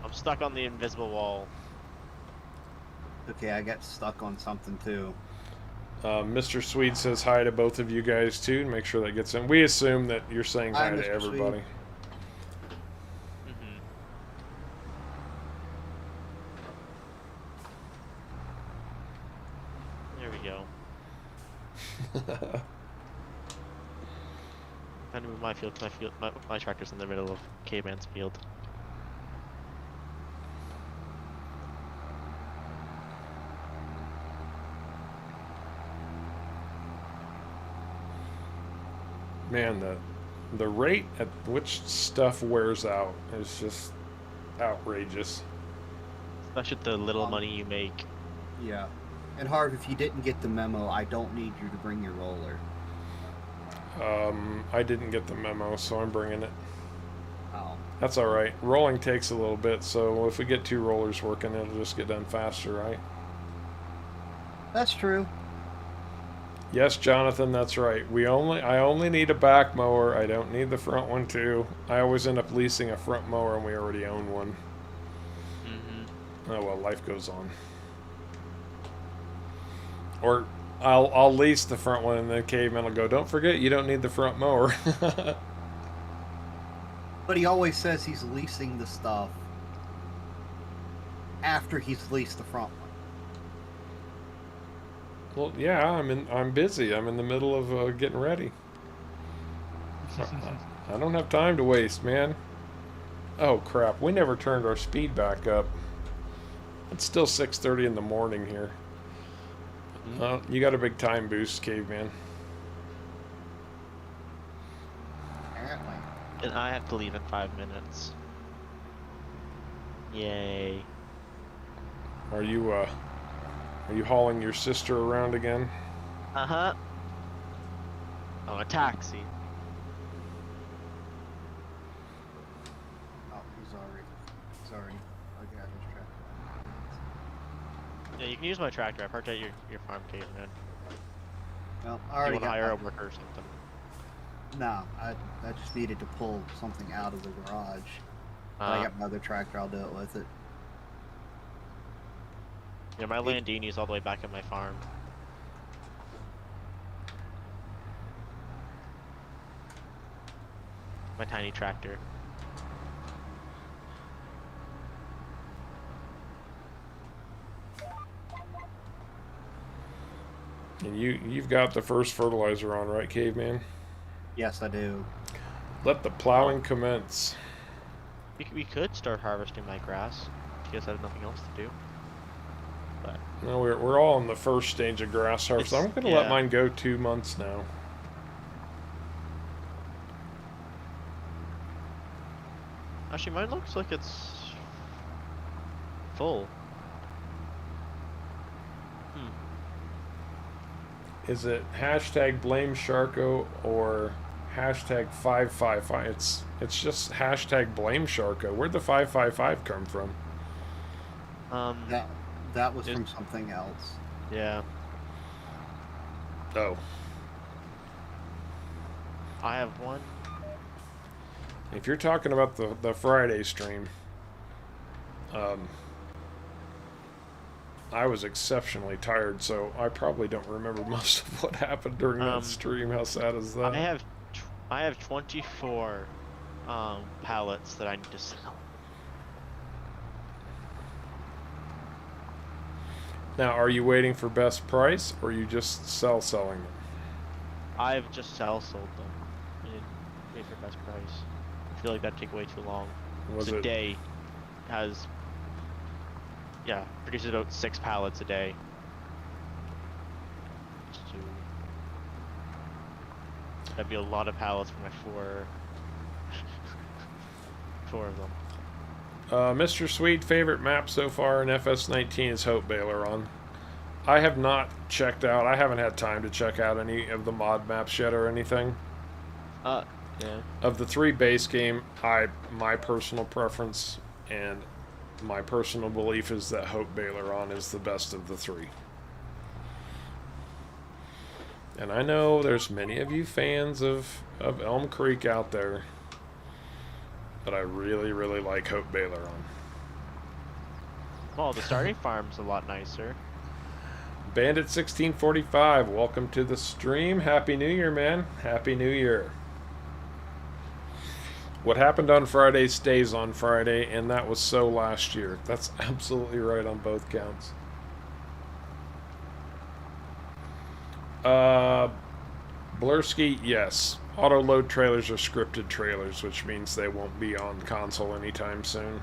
I'm stuck on the invisible wall. Okay, I got stuck on something too. Mr. Swede says hi to both of you guys too, and make sure that gets in. We assume that you're saying hi to Mr. everybody. Mm-hmm. There we go. I'm trying to move my field. My tractor's in the middle of Caveman's field. Man, the rate at which stuff wears out is just outrageous. Especially the little money you make. Yeah. And Harv, if you didn't get the memo, I don't need you to bring your roller. I didn't get the memo, so I'm bringing it. Oh. That's all right. Rolling takes a little bit, so if we get 2 rollers working, it'll just get done faster, right? That's true. Yes, Jonathan, that's right. I only need a back mower. I don't need the front one too. I always end up leasing a front mower, and we already own one. Mm-hmm. Oh well, life goes on. Or I'll lease the front one, and then Caveman will go, "Don't forget, you don't need the front mower." But he always says he's leasing the stuff after he's leased the front one. Well, yeah, I'm busy. I'm in the middle of getting ready. I don't have time to waste, man. Oh crap! We never turned our speed back up. It's still 6:30 in the morning here. You got a big time boost, Caveman. Apparently. And I have to leave in 5 minutes. Yay. Are you hauling your sister around again? Uh-huh. Oh, a taxi. Oh, he's already. I got his tractor. Yeah, you can use my tractor. I parked at your farm, Caveman. Well, I You already want to got hire my- a worker or something? No, I just needed to pull something out of the garage. I got my other tractor. I'll do it with it. Yeah, my Landini's all the way back at my farm. My tiny tractor. And you've got the first fertilizer on, right, Caveman? Yes, I do. Let the plowing commence. We could start harvesting my grass. If you guys have nothing else to do. But No, we're all in the first stage of grass harvest. I'm gonna let mine go 2 months now. actually, mine looks like it's full. Is it hashtag blame Sharko or hashtag 555? It's just hashtag blame Sharko. Where'd the 555 come from? That was from something else. Yeah. Oh. I have one. If you're talking about the Friday stream, I was exceptionally tired, so I probably don't remember most of what happened during that stream. How sad is that? I have 24 pallets that I need to sell. Now, are you waiting for best price, or are you just selling them? I've just sold them. I didn't pay for best price. I feel like that'd take way too long. Was it? A day has, produces about 6 pallets a day. So that'd be a lot of pallets for my four of them. Mr. Sweet, favorite map so far in FS19 is Hope Baileron. I have not checked out. I haven't had time to check out any of the mod maps yet or anything. Yeah. Of the 3 base game, my personal preference and my personal belief is that Hope Baileron is the best of the 3. And I know there's many of you fans of Elmcreek out there, but I really, really like Hope Baileron. Well, the starting farm's a lot nicer. Bandit 1645, welcome to the stream. Happy New Year, man. Happy New Year. What happened on Friday stays on Friday, and that was so last year. That's absolutely right on both counts. Blurski, yes. Auto load trailers are scripted trailers, which means they won't be on console anytime soon.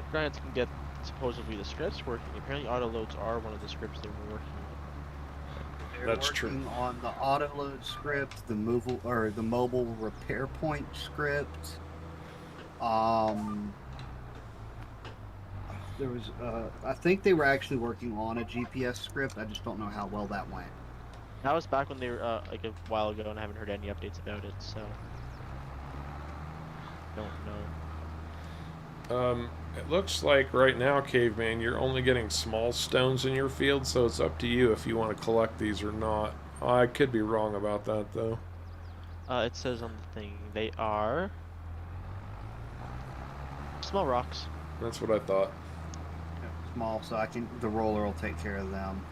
If Giants can get supposedly the scripts working, apparently auto loads are one of the scripts they were working on. They're That's working true. on the auto load script, the mobile repair point script. There was I think they were actually working on a GPS script. I just don't know how well that went. That was back when they were like a while ago, and I haven't heard any updates about it, so don't know. It looks like right now, Caveman, you're only getting small stones in your field, so it's up to you if you want to collect these or not. I could be wrong about that, though. It says on the thing they are small rocks. That's what I thought. Small, so the roller will take care of them.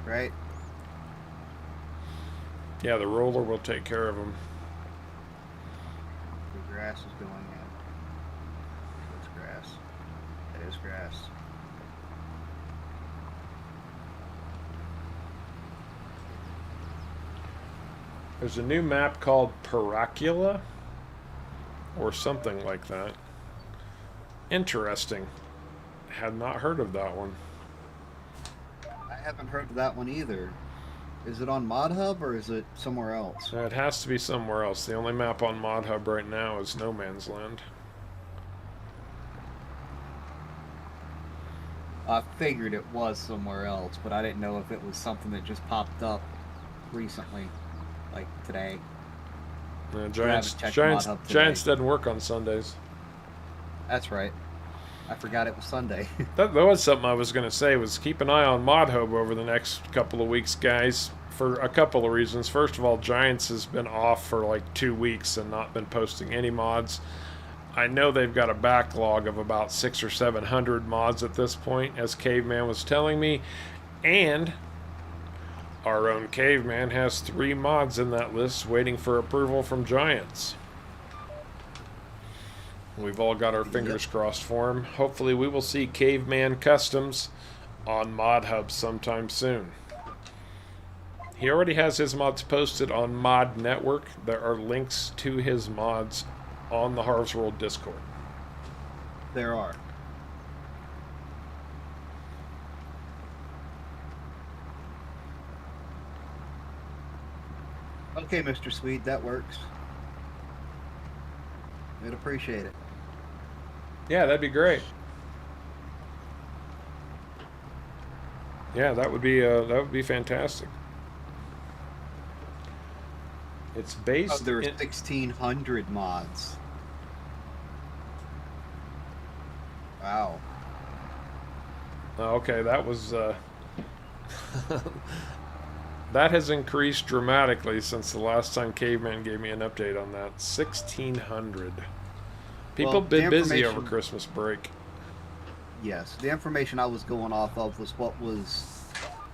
Right? Yeah, the roller will take care of them. The grass is going in. It's grass. It is grass. There's a new map called Paracula, or something like that. Interesting. Had not heard of that one. I haven't heard of that one either. Is it on ModHub or is it somewhere else? It has to be somewhere else. The only map on ModHub right now is No Man's Land. I figured it was somewhere else, but I didn't know if it was something that just popped up recently, like today. Giants doesn't work on Sundays. That's right. I forgot it was Sunday. That was something I was going to say, was keep an eye on ModHub over the next couple of weeks, guys, for a couple of reasons. First of all, Giants has been off for like 2 weeks and not been posting any mods. I know they've got a backlog of about 600 or 700 mods at this point, as Caveman was telling me, and our own Caveman has 3 mods in that list waiting for approval from Giants. We've all got our fingers crossed for him. Hopefully we will see Caveman Customs on ModHub sometime soon. He already has his mods posted on Mod Network. There are links to his mods on the Harv's World Discord. There are. Okay, Mr. Swede, that works. We'd appreciate it. Yeah, that'd be great. Yeah, that would be fantastic. It's based. Oh, there are 1,600 mods. Wow. Okay, that was that has increased dramatically since the last time Caveman gave me an update on that. 1,600. People been busy over Christmas break. Yes, the information I was going off of was what was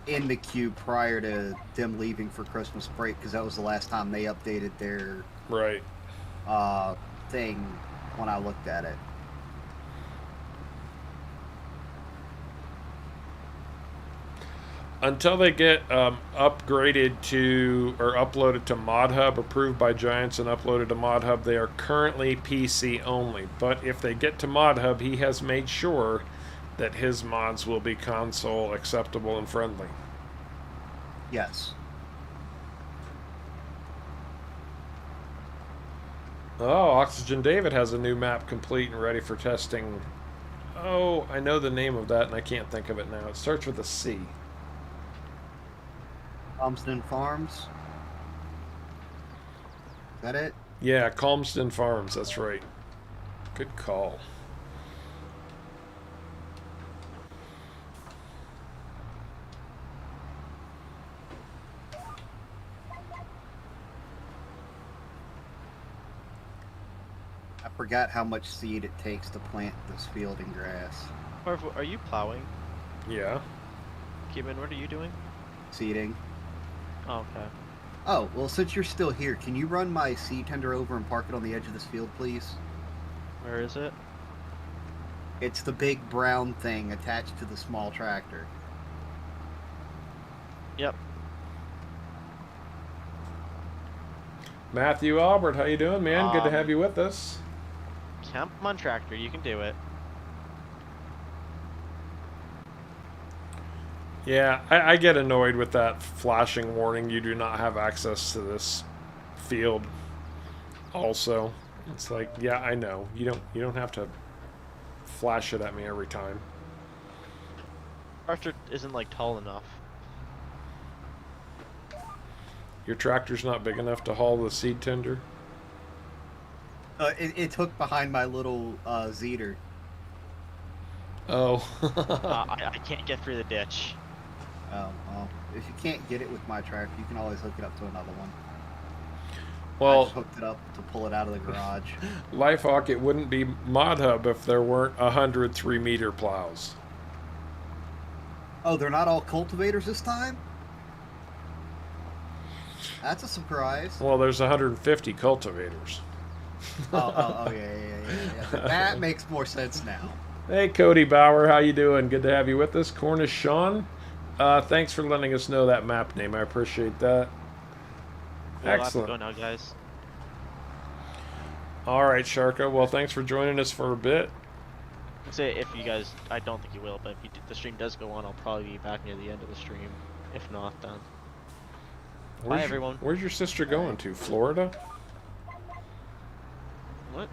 in the queue prior to them leaving for Christmas break, because that was the last time they updated their thing when I looked at it. Until they get upgraded to, or uploaded to ModHub, approved by Giants and uploaded to ModHub, they are currently PC only. But if they get to ModHub, he has made sure that his mods will be console acceptable and friendly. Yes. Oh, Oxygen David has a new map complete and ready for testing. Oh, I know the name of that and I can't think of it now. It starts with a C. Calmsden Farms? Is that it? Yeah, Calmsden Farms, that's right. Good call. I forgot how much seed it takes to plant this field in grass. Harv, are you plowing? Yeah. Cuban, what are you doing? Seeding. Oh, okay. Oh, well, since you're still here, can you run my seed tender over and park it on the edge of this field, please? Where is it? It's the big brown thing attached to the small tractor. Yep. Matthew Albert, how you doing, man? Good to have you with us. Come on, tractor, you can do it. Yeah, I get annoyed with that flashing warning. You do not have access to this field. Also, it's like, yeah, I know. You don't have to flash it at me every time. Tractor isn't like tall enough. Your tractor's not big enough to haul the seed tender? It's hooked behind my little Zeter. Oh. I can't get through the ditch. Oh, well, if you can't get it with my tractor, you can always hook it up to another one. I Well, just hooked it up to pull it out of the garage. Lifehawk, it wouldn't be Mod Hub if there weren't 100 3-meter plows. Oh, they're not all cultivators this time? That's a surprise. Well, there's 150 cultivators. Yeah. That makes more sense now. Hey, Cody Bauer, how you doing? Good to have you with us. Cornish Sean, thanks for letting us know that map name. I appreciate that. Excellent. Go now, guys. All right, Sharka. Well, thanks for joining us for a bit. Say if you guys, I don't think you will, but if the stream does go on, I'll probably be back near the end of the stream. If not, then bye, everyone. Where's your sister going to? Florida? What?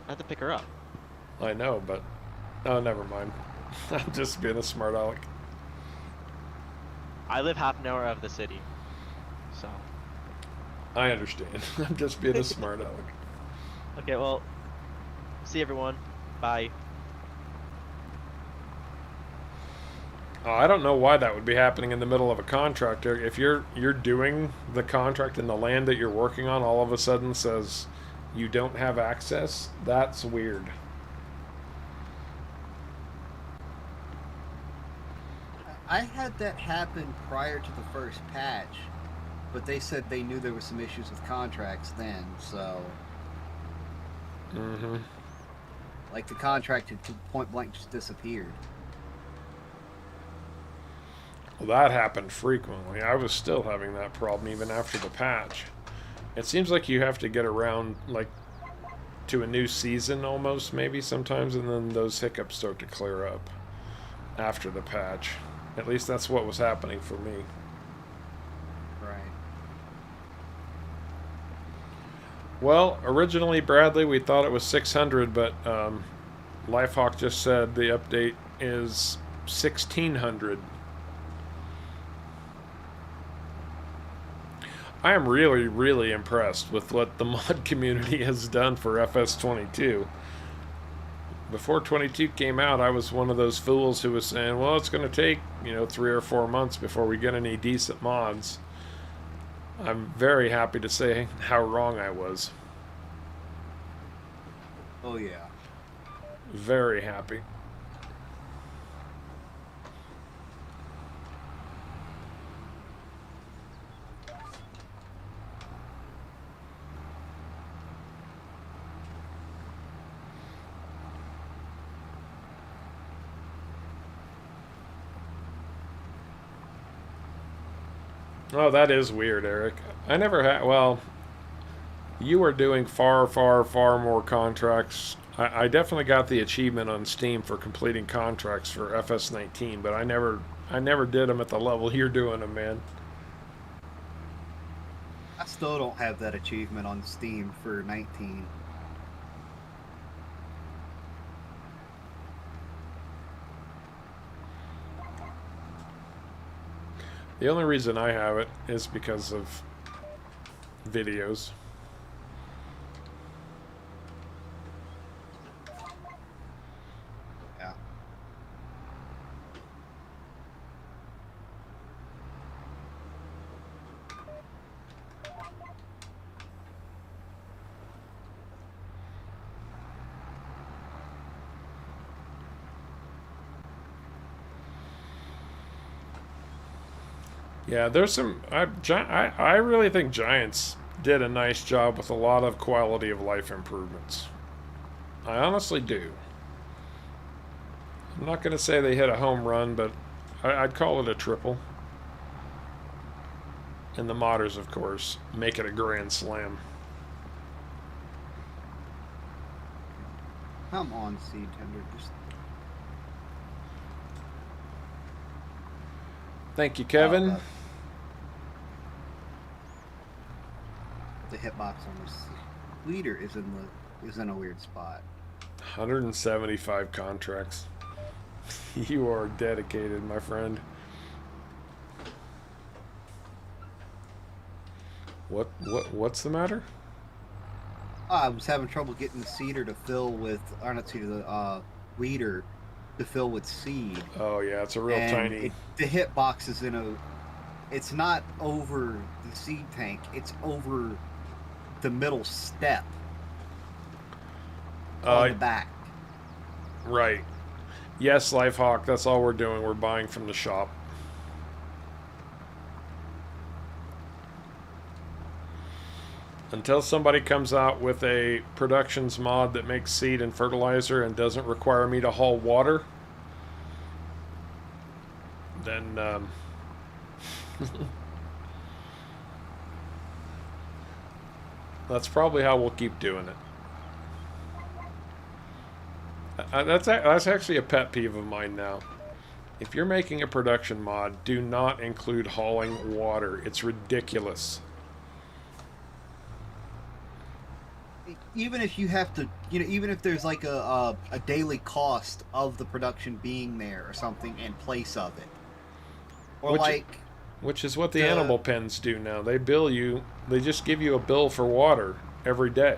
I had to pick her up. I know, but oh, never mind. I'm just being a smart aleck. I live half an hour out of the city, so. I understand. I'm just being a smart aleck. Okay, well, see everyone. Bye. Oh, I don't know why that would be happening in the middle of a contract. If you're doing the contract and the land that you're working on all of a sudden says you don't have access, that's weird. I had that happen prior to the first patch, but they said they knew there were some issues with contracts then, so... Mm-hmm. Like the contract had point blank just disappeared. Well, that happened frequently. I was still having that problem even after the patch. It seems like you have to get around, like, to a new season almost, maybe sometimes, and then those hiccups start to clear up after the patch. At least that's what was happening for me. Right. Well, originally, Bradley, we thought it was 600, but Lifehawk just said the update is 1600. I am really, really impressed with what the mod community has done for FS22. Before 22 came out, I was one of those fools who was saying, well, it's going to take, 3 or 4 months before we get any decent mods. I'm very happy to say how wrong I was. Oh, yeah. Very happy. Oh, that is weird, Eric. I never had... Well, you are doing far, far, far more contracts. I definitely got the achievement on Steam for completing contracts for FS19, but I never did them at the level you're doing them, man. I still don't have that achievement on Steam for 19. The only reason I have it is because of videos. Yeah. Yeah, there's some. I really think Giants did a nice job with a lot of quality of life improvements. I honestly do. I'm not going to say they hit a home run, but I'd call it a triple. And the modders, of course, make it a grand slam. Come on, Seed Tender. Just... Thank you, Kevin. The hitbox on this leader is in a weird spot. 175 contracts. You are dedicated, my friend. What's the matter? I was having trouble getting the seeder to fill with, or not seeder, the leader to fill with seed. Oh yeah, it's a real tiny. The hitbox is in a. It's not over the seed tank. It's over the middle step on the back. Right. Yes, Lifehawk. That's all we're doing. We're buying from the shop. Until somebody comes out with a productions mod that makes seed and fertilizer and doesn't require me to haul water, then that's probably how we'll keep doing it. That's actually a pet peeve of mine now. If you're making a production mod, do not include hauling water. It's ridiculous. Even if you have to, even if there's like a daily cost of the production being there or something in place of it, or which is what the animal pens do now. They bill you. They just give you a bill for water every day,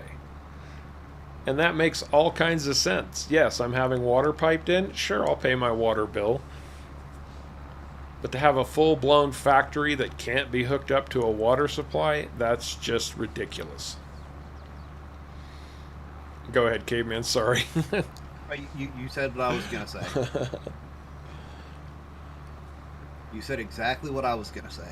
and that makes all kinds of sense. Yes, I'm having water piped in. Sure, I'll pay my water bill. But to have a full-blown factory that can't be hooked up to a water supply, that's just ridiculous. Go ahead, Caveman. Sorry. You said what I was going to say. You said exactly what I was going to say.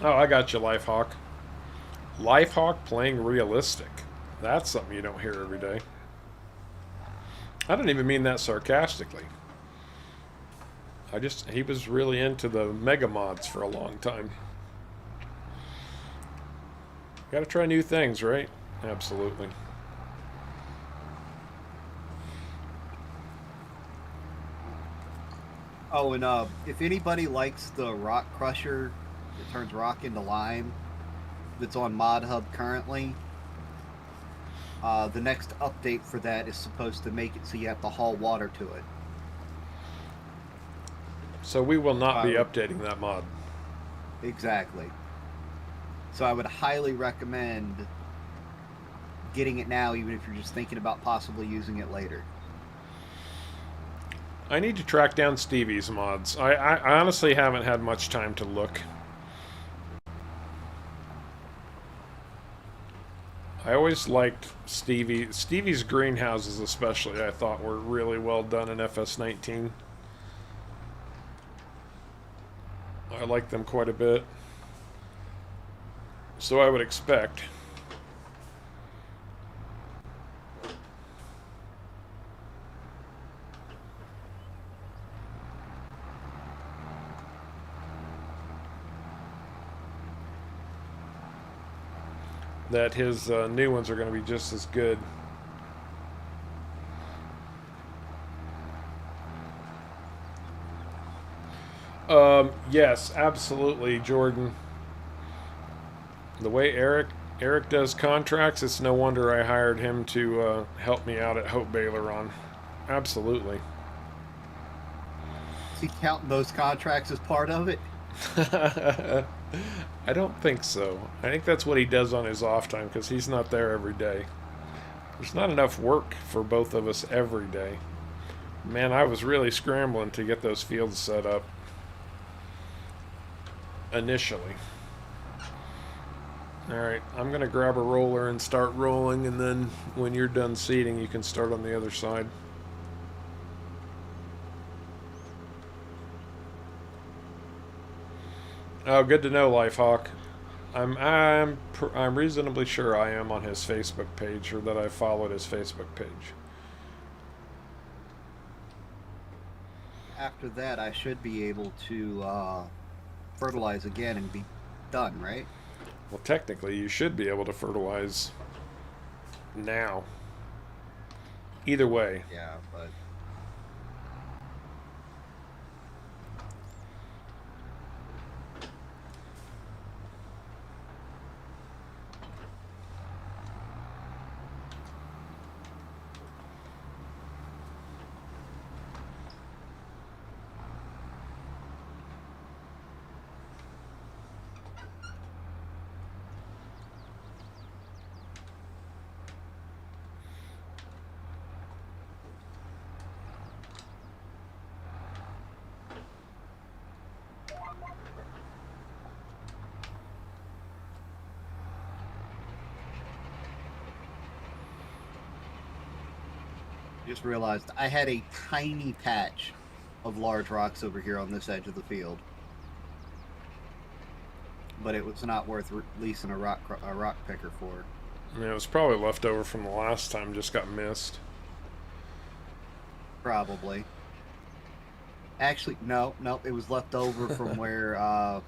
Oh, I got you, Lifehawk. Lifehawk playing realistic. That's something you don't hear every day. I don't even mean that sarcastically. He was really into the mega mods for a long time. Gotta try new things, right? Absolutely. Oh, and if anybody likes the rock crusher that turns rock into lime that's on Mod Hub currently, the next update for that is supposed to make it so you have to haul water to it. So we will not be updating that mod. Exactly. So I would highly recommend getting it now, even if you're just thinking about possibly using it later. I need to track down Stevie's mods. I honestly haven't had much time to look. I always liked Stevie's greenhouses especially, I thought were really well done in FS19. I like them quite a bit. So I would expect. That his new ones are going to be just as good. Yes, absolutely, Jordan. The way Eric does contracts, it's no wonder I hired him to help me out at Hope Baileron. Absolutely. Is he counting those contracts as part of it? I don't think so. I think that's what he does on his off time because he's not there every day. There's not enough work for both of us every day. Man, I was really scrambling to get those fields set up initially. Alright, I'm going to grab a roller and start rolling, and then when you're done seating, you can start on the other side. Oh, good to know, Lifehawk. I'm reasonably sure I am on his Facebook page, or that I followed his Facebook page. After that, I should be able to fertilize again and be done, right? Well, technically, you should be able to fertilize now. Either way. Yeah, but just realized I had a tiny patch of large rocks over here on this edge of the field, but it was not worth releasing a rock picker for. Yeah, it was probably left over from the last time, just got missed. Probably. Actually, no, it was left over from where.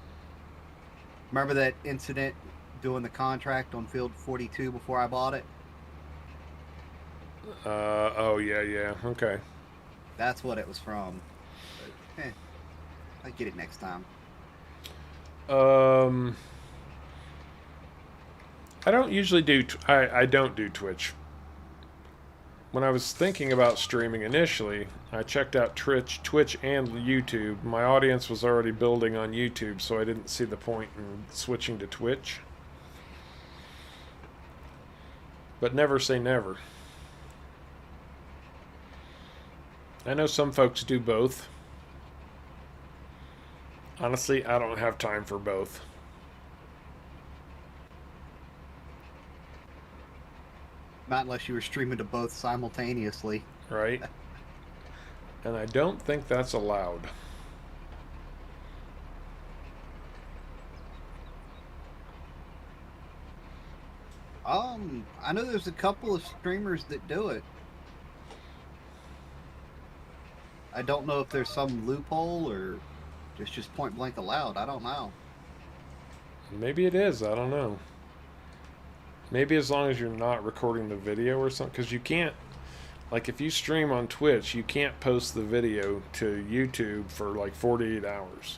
Remember that incident doing the contract on field 42 before I bought it? Oh, yeah, okay. That's what it was from. But, I get it next time. I don't usually do, I don't do Twitch. When I was thinking about streaming initially, I checked out Twitch and YouTube. My audience was already building on YouTube, so I didn't see the point in switching to Twitch. But never say never. I know some folks do both. Honestly, I don't have time for both. Not unless you were streaming to both simultaneously. Right? And I don't think that's allowed. I know there's a couple of streamers that do it. I don't know if there's some loophole or it's just point blank allowed. I don't know. Maybe it is. I don't know. Maybe as long as you're not recording the video or something. Because you can't, like if you stream on Twitch, you can't post the video to YouTube for like 48 hours.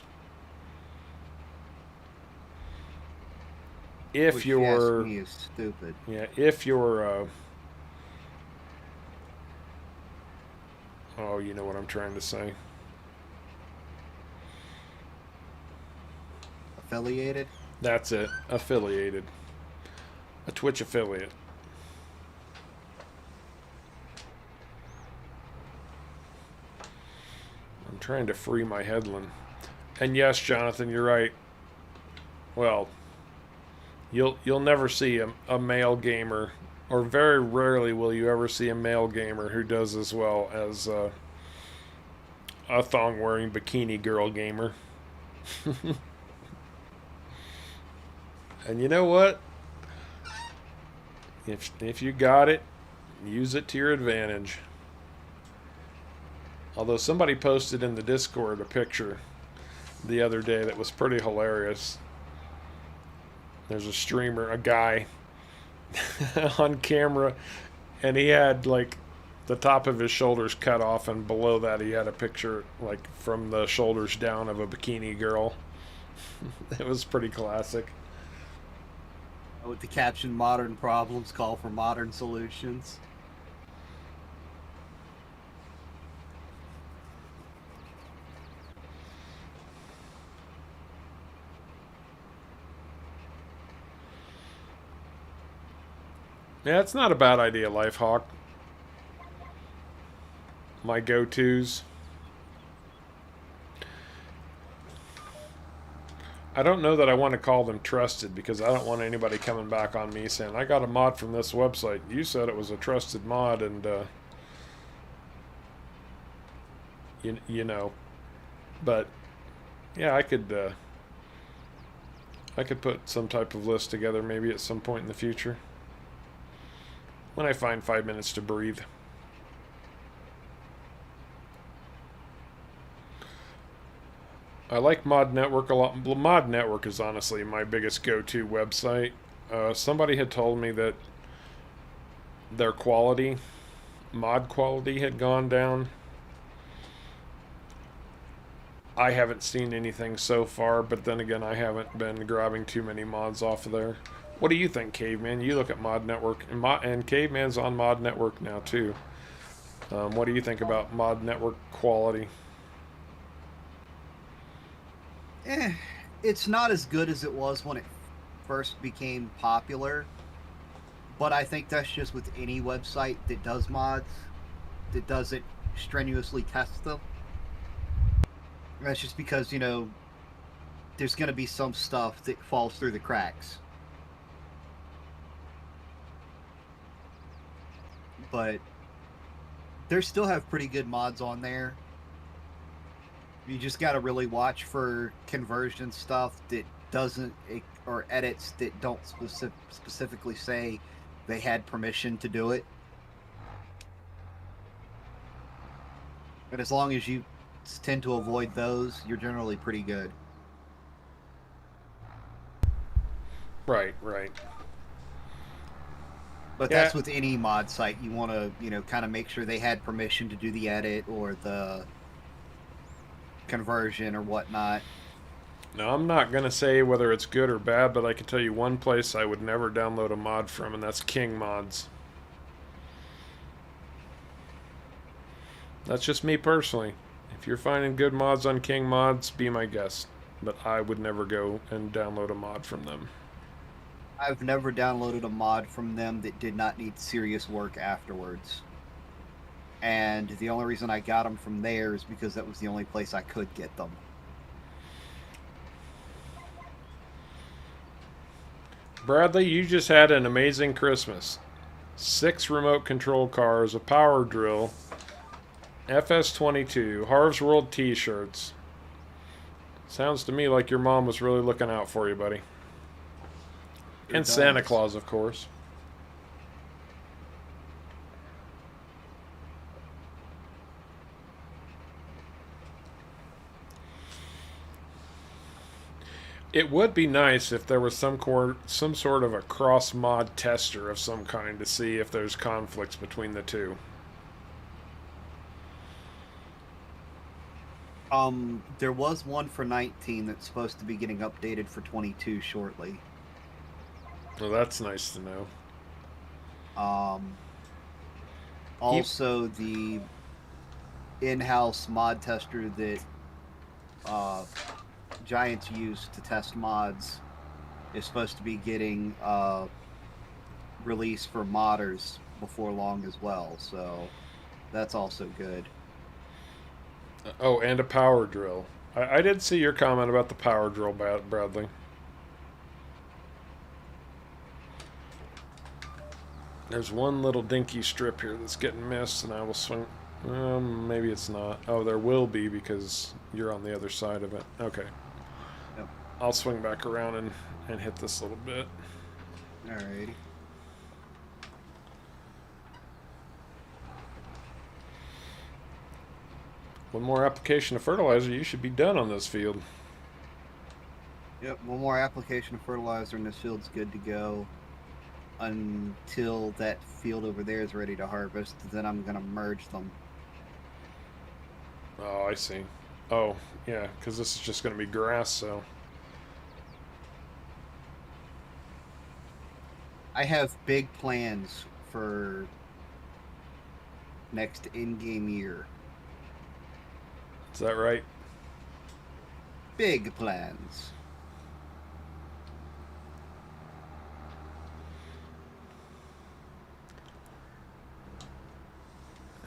If Which you're... ask me is stupid. Yeah, if you're... oh, you know what I'm trying to say. Affiliated? That's it. Affiliated. A Twitch affiliate. I'm trying to free my headland. And yes, Jonathan, you're right. Well, you'll never see a male gamer, or very rarely will you ever see a male gamer who does as well as a thong-wearing bikini girl gamer. And you know what? If you got it, use it to your advantage. Although somebody posted in the Discord a picture the other day that was pretty hilarious. There's a streamer, a guy on camera, and he had like the top of his shoulders cut off, and below that he had a picture like from the shoulders down of a bikini girl. It was pretty classic. With the caption, modern problems call for modern solutions. Yeah, it's not a bad idea, Lifehawk. My go-tos. I don't know that I want to call them trusted, because I don't want anybody coming back on me saying, I got a mod from this website. You said it was a trusted mod, and, you know. But, yeah, I could put some type of list together maybe at some point in the future. When I find 5 minutes to breathe. I like Mod Network a lot. Mod Network is honestly my biggest go-to website. Somebody had told me that their quality, mod quality, had gone down. I haven't seen anything so far, but then again, I haven't been grabbing too many mods off of there. What do you think, Caveman? You look at Mod Network, and Caveman's on Mod Network now too. What do you think about Mod Network quality? It's not as good as it was when it first became popular, but I think that's just with any website that does mods, that doesn't strenuously test them. That's just because, you know, there's going to be some stuff that falls through the cracks. But they still have pretty good mods on there. You just got to really watch for conversion stuff that doesn't, or edits that don't specifically say they had permission to do it. But as long as you tend to avoid those, you're generally pretty good. Right, right. But yeah, that's with any mod site. You want to, you know, kind of make sure they had permission to do the edit or the conversion or whatnot. Now, I'm not going to say whether it's good or bad, but I can tell you one place I would never download a mod from, and that's King Mods. That's just me personally. If you're finding good mods on King Mods, be my guest. But I would never go and download a mod from them. I've never downloaded a mod from them that did not need serious work afterwards. And the only reason I got them from there is because that was the only place I could get them. Bradley, you just had an amazing Christmas. 6 remote control cars, a power drill, FS22, Harv's World t-shirts. Sounds to me like your mom was really looking out for you, buddy. And Santa Claus, of course. It would be nice if there was some sort of a cross-mod tester of some kind to see if there's conflicts between the two. There was one for 19 that's supposed to be getting updated for 22 shortly. Well, that's nice to know. Also, the in-house mod tester that Giants use to test mods is supposed to be getting released for modders before long as well, so that's also good. Oh, and a power drill. I did see your comment about the power drill, Bradley. There's one little dinky strip here that's getting missed, and I will swing... maybe it's not. Oh, there will be because you're on the other side of it. Okay. Yep. I'll swing back around and hit this little bit. Alrighty. One more application of fertilizer, you should be done on this field. Yep, one more application of fertilizer and this field's good to go until that field over there is ready to harvest. Then I'm going to merge them. Oh, I see. Oh, yeah, because this is just going to be grass, so... I have big plans for next in-game year. Is that right? Big plans.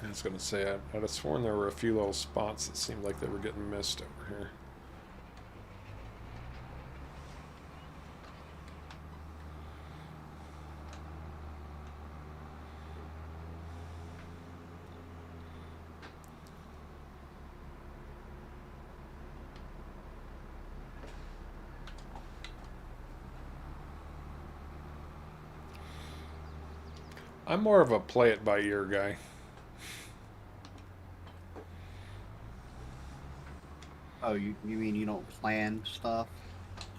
I was going to say, I'd have sworn there were a few little spots that seemed like they were getting missed over here. I'm more of a play it by ear guy. Oh, you mean you don't plan stuff?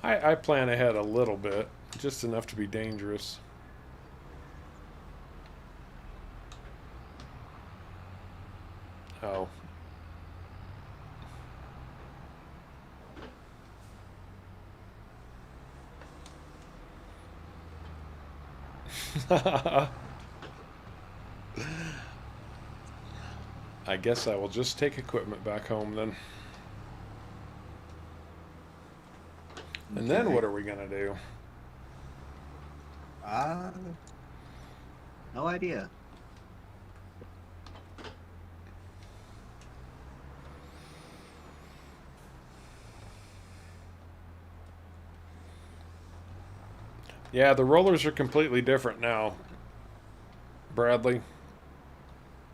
I plan ahead a little bit, just enough to be dangerous. Oh. I guess I will just take equipment back home then. And then what are we gonna do? No idea. Yeah, the rollers are completely different now, Bradley.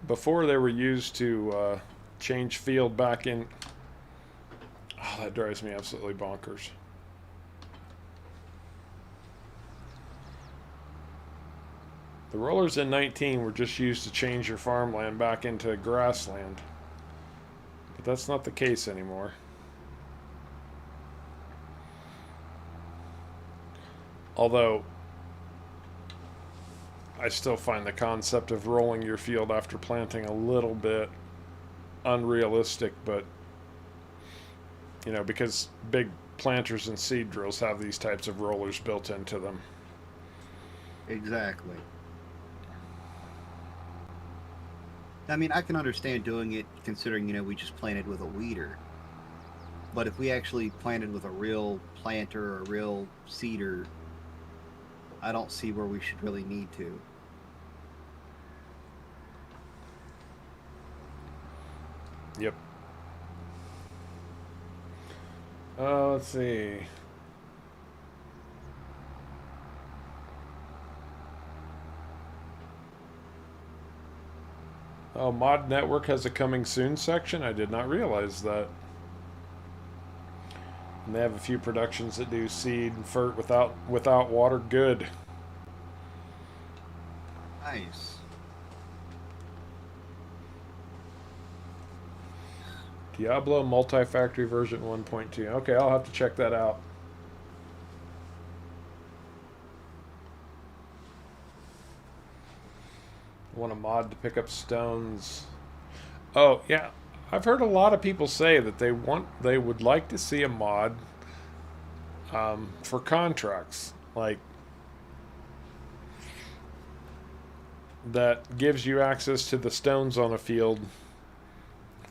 Before they were used to change field back in. Oh, that drives me absolutely bonkers. The rollers in 19 were just used to change your farmland back into grassland. But that's not the case anymore. Although, I still find the concept of rolling your field after planting a little bit unrealistic, but, you know, because big planters and seed drills have these types of rollers built into them. Exactly. I mean, I can understand doing it considering, you know, we just planted with a weeder. But if we actually planted with a real planter or a real seeder, I don't see where we should really need to. Yep. Let's see. Oh, Mod Network has a coming soon section? I did not realize that. And they have a few productions that do seed and fert without water. Good. Nice. Diablo Multi-Factory version 1.2. Okay, I'll have to check that out. Want a mod to pick up stones. Oh, yeah. I've heard a lot of people say that they would like to see a mod for contracts, like that gives you access to the stones on a field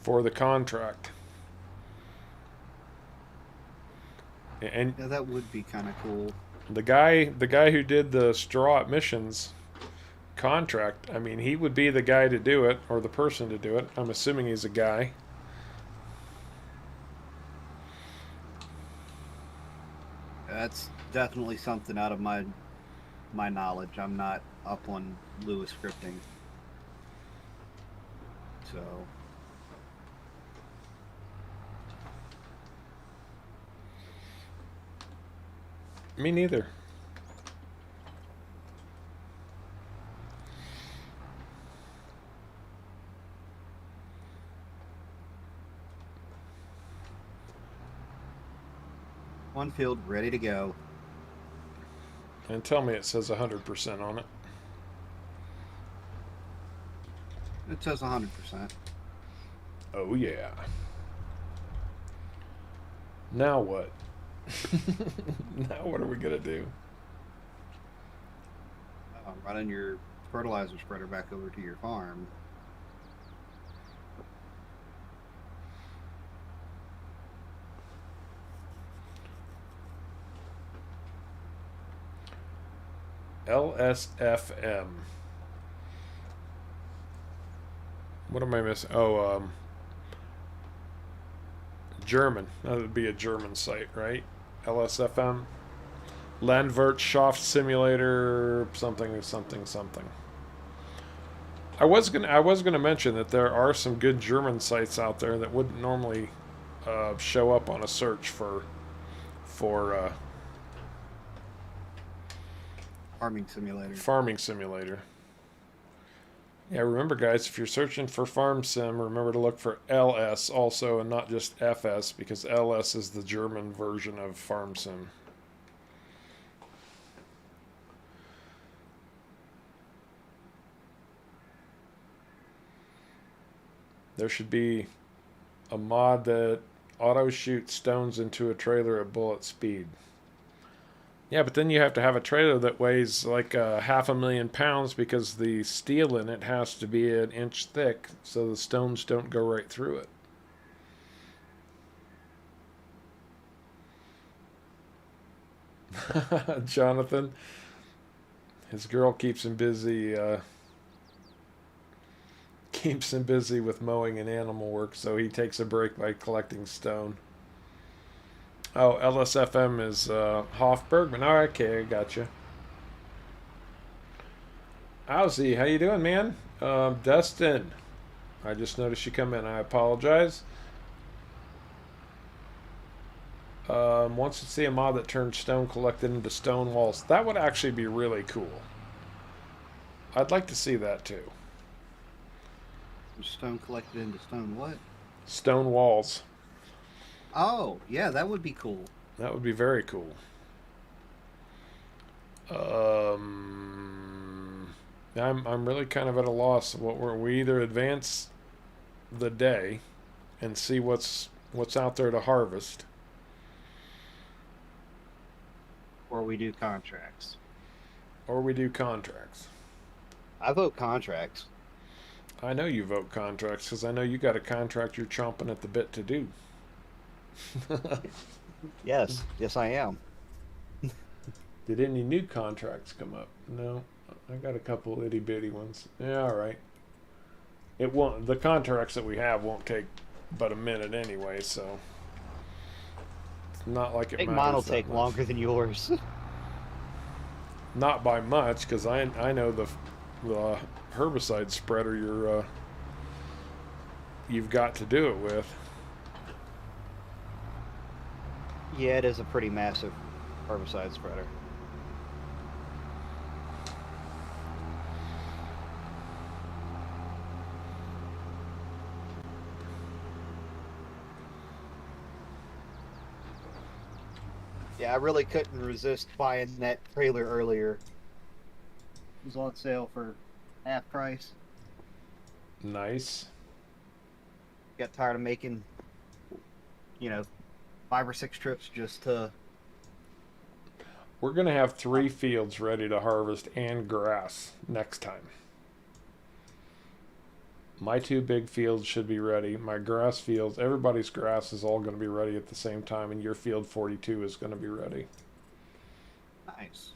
for the contract. And Yeah, that would be kind of cool. the guy who did the straw emissions contract, I mean, he would be the guy to do it, or the person to do it. I'm assuming he's a guy. That's definitely something out of my knowledge. I'm not up on Lewis scripting. So Me neither. one field ready to go. And tell me it says 100% on it. It says 100%. Oh yeah. Now what? Now what are we gonna do? Running your fertilizer spreader back over to your farm. LSFM. What am I missing? Oh, German. That would be a German site, right? LSFM. Landwirtschaft Simulator something. I was gonna mention that there are some good German sites out there that wouldn't normally show up on a search for Farming simulator. farming simulator. Yeah, remember, guys, if you're searching for Farm Sim, remember to look for LS also and not just FS, because LS is the German version of Farm Sim. There should be a mod that auto shoots stones into a trailer at bullet speed. Yeah, but then you have to have a trailer that weighs like 500,000 pounds because the steel in it has to be an inch thick so the stones don't go right through it. Jonathan, his girl keeps him busy. Keeps him busy with mowing and animal work, so he takes a break by collecting stone. Oh, LSFM is Hoffbergman. All right, okay, I gotcha. Owzy, how you doing, man? Dustin, I just noticed you come in. I apologize. Wants to see a mod that turns stone collected into stone walls. That would actually be really cool. I'd like to see that too. Stone collected into stone what? Stone walls. Oh, yeah, that would be cool. That would be very cool. I'm really kind of at a loss. What we either advance the day and see what's out there to harvest, Or we do contracts. or we do contracts. I vote contracts. I know you vote contracts because I know you got a contract you're chomping at the bit to do. Yes, yes, I am. Did any new contracts come up? No, I got a couple itty bitty ones. Yeah, all right. It won't. The contracts that we have won't take but a minute anyway, so it's not like it I think matters mine will that take much. longer than yours. Not by much, because I know the herbicide spreader you've got to do it with. Yeah, it is a pretty massive herbicide spreader. Yeah, I really couldn't resist buying that trailer earlier. It was on sale for half price. Nice. Got tired of making, 5 or 6 trips just to... We're gonna have 3 fields ready to harvest and grass next time. My 2 big fields should be ready. My grass fields, everybody's grass is all going to be ready at the same time, and your field 42 is going to be ready. Nice.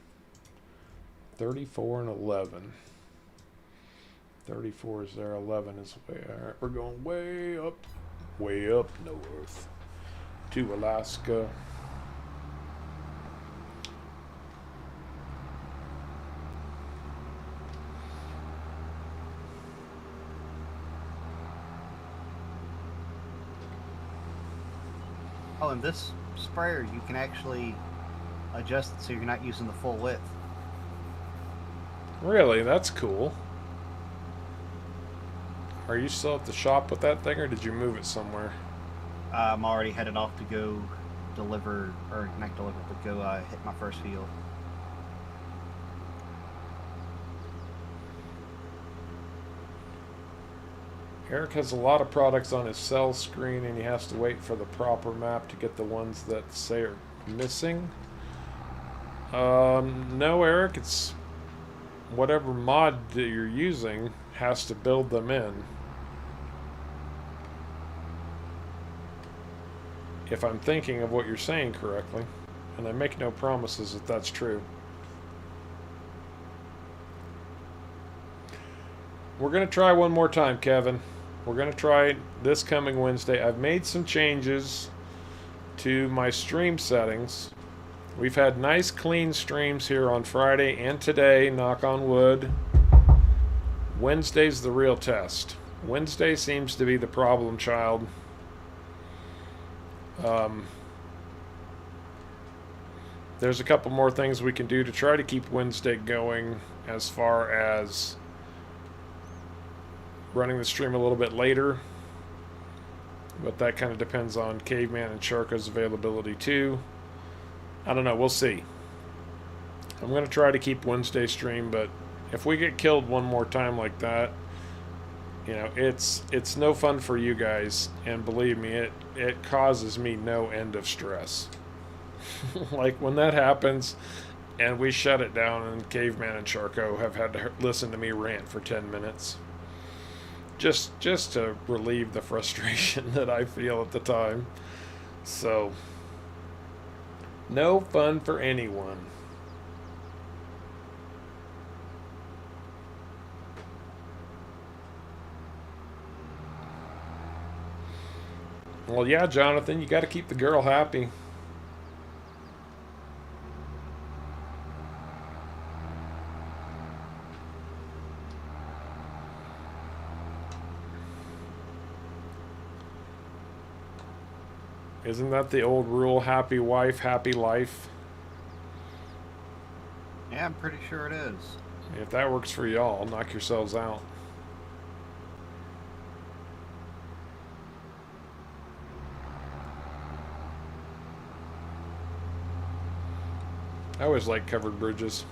34 and 11. 34 is there, 11 is way. All right, we're going way up north to Alaska. Oh, and this sprayer, you can actually adjust it so you're not using the full width. Really? That's cool. Are you still at the shop with that thing, or did you move it somewhere? I'm already headed off to go deliver, or not deliver, but go hit my first field. Eric has a lot of products on his cell screen, and he has to wait for the proper map to get the ones that say are missing. No, Eric, it's whatever mod that you're using has to build them in. If I'm thinking of what you're saying correctly, and I make no promises that that's true. We're going to try one more time, Kevin. We're going to try it this coming Wednesday. I've made some changes to my stream settings. We've had nice clean streams here on Friday and today, knock on wood. Wednesday's the real test. Wednesday seems to be the problem child. There's a couple more things we can do to try to keep Wednesday going as far as running the stream a little bit later. But that kind of depends on Caveman and Sharko's availability too. I don't know, we'll see. I'm going to try to keep Wednesday stream, but if we get killed one more time like that, you know, it's no fun for you guys, and believe me, it causes me no end of stress. Like when that happens and we shut it down and Caveman and Sharko have had to listen to me rant for 10 minutes. Just to relieve the frustration that I feel at the time. So, no fun for anyone. Well, yeah, Jonathan, you got to keep the girl happy. Isn't that the old rule? Happy wife, happy life? Yeah, I'm pretty sure it is. If that works for y'all, knock yourselves out. I always like covered bridges.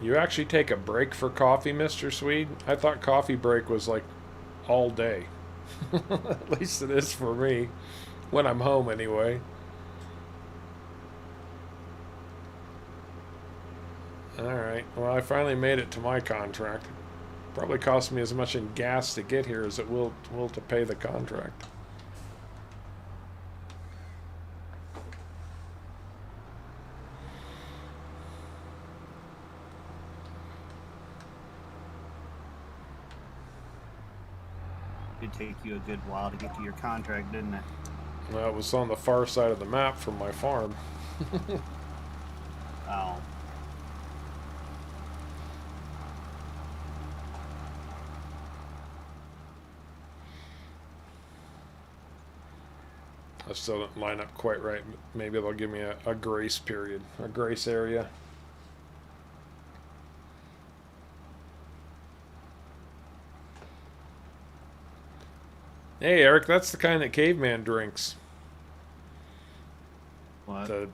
You actually take a break for coffee, Mr. Swede? I thought coffee break was like all day. At least it is for me. When I'm home, anyway. Alright, well, I finally made it to my contract. Probably cost me as much in gas to get here as it will to pay the contract. It'd take you a good while to get to your contract, didn't it? Well, it was on the far side of the map from my farm. Oh. I still don't line up quite right. Maybe they'll give me a grace period, a grace area. Hey, Eric, that's the kind that Caveman drinks. What? The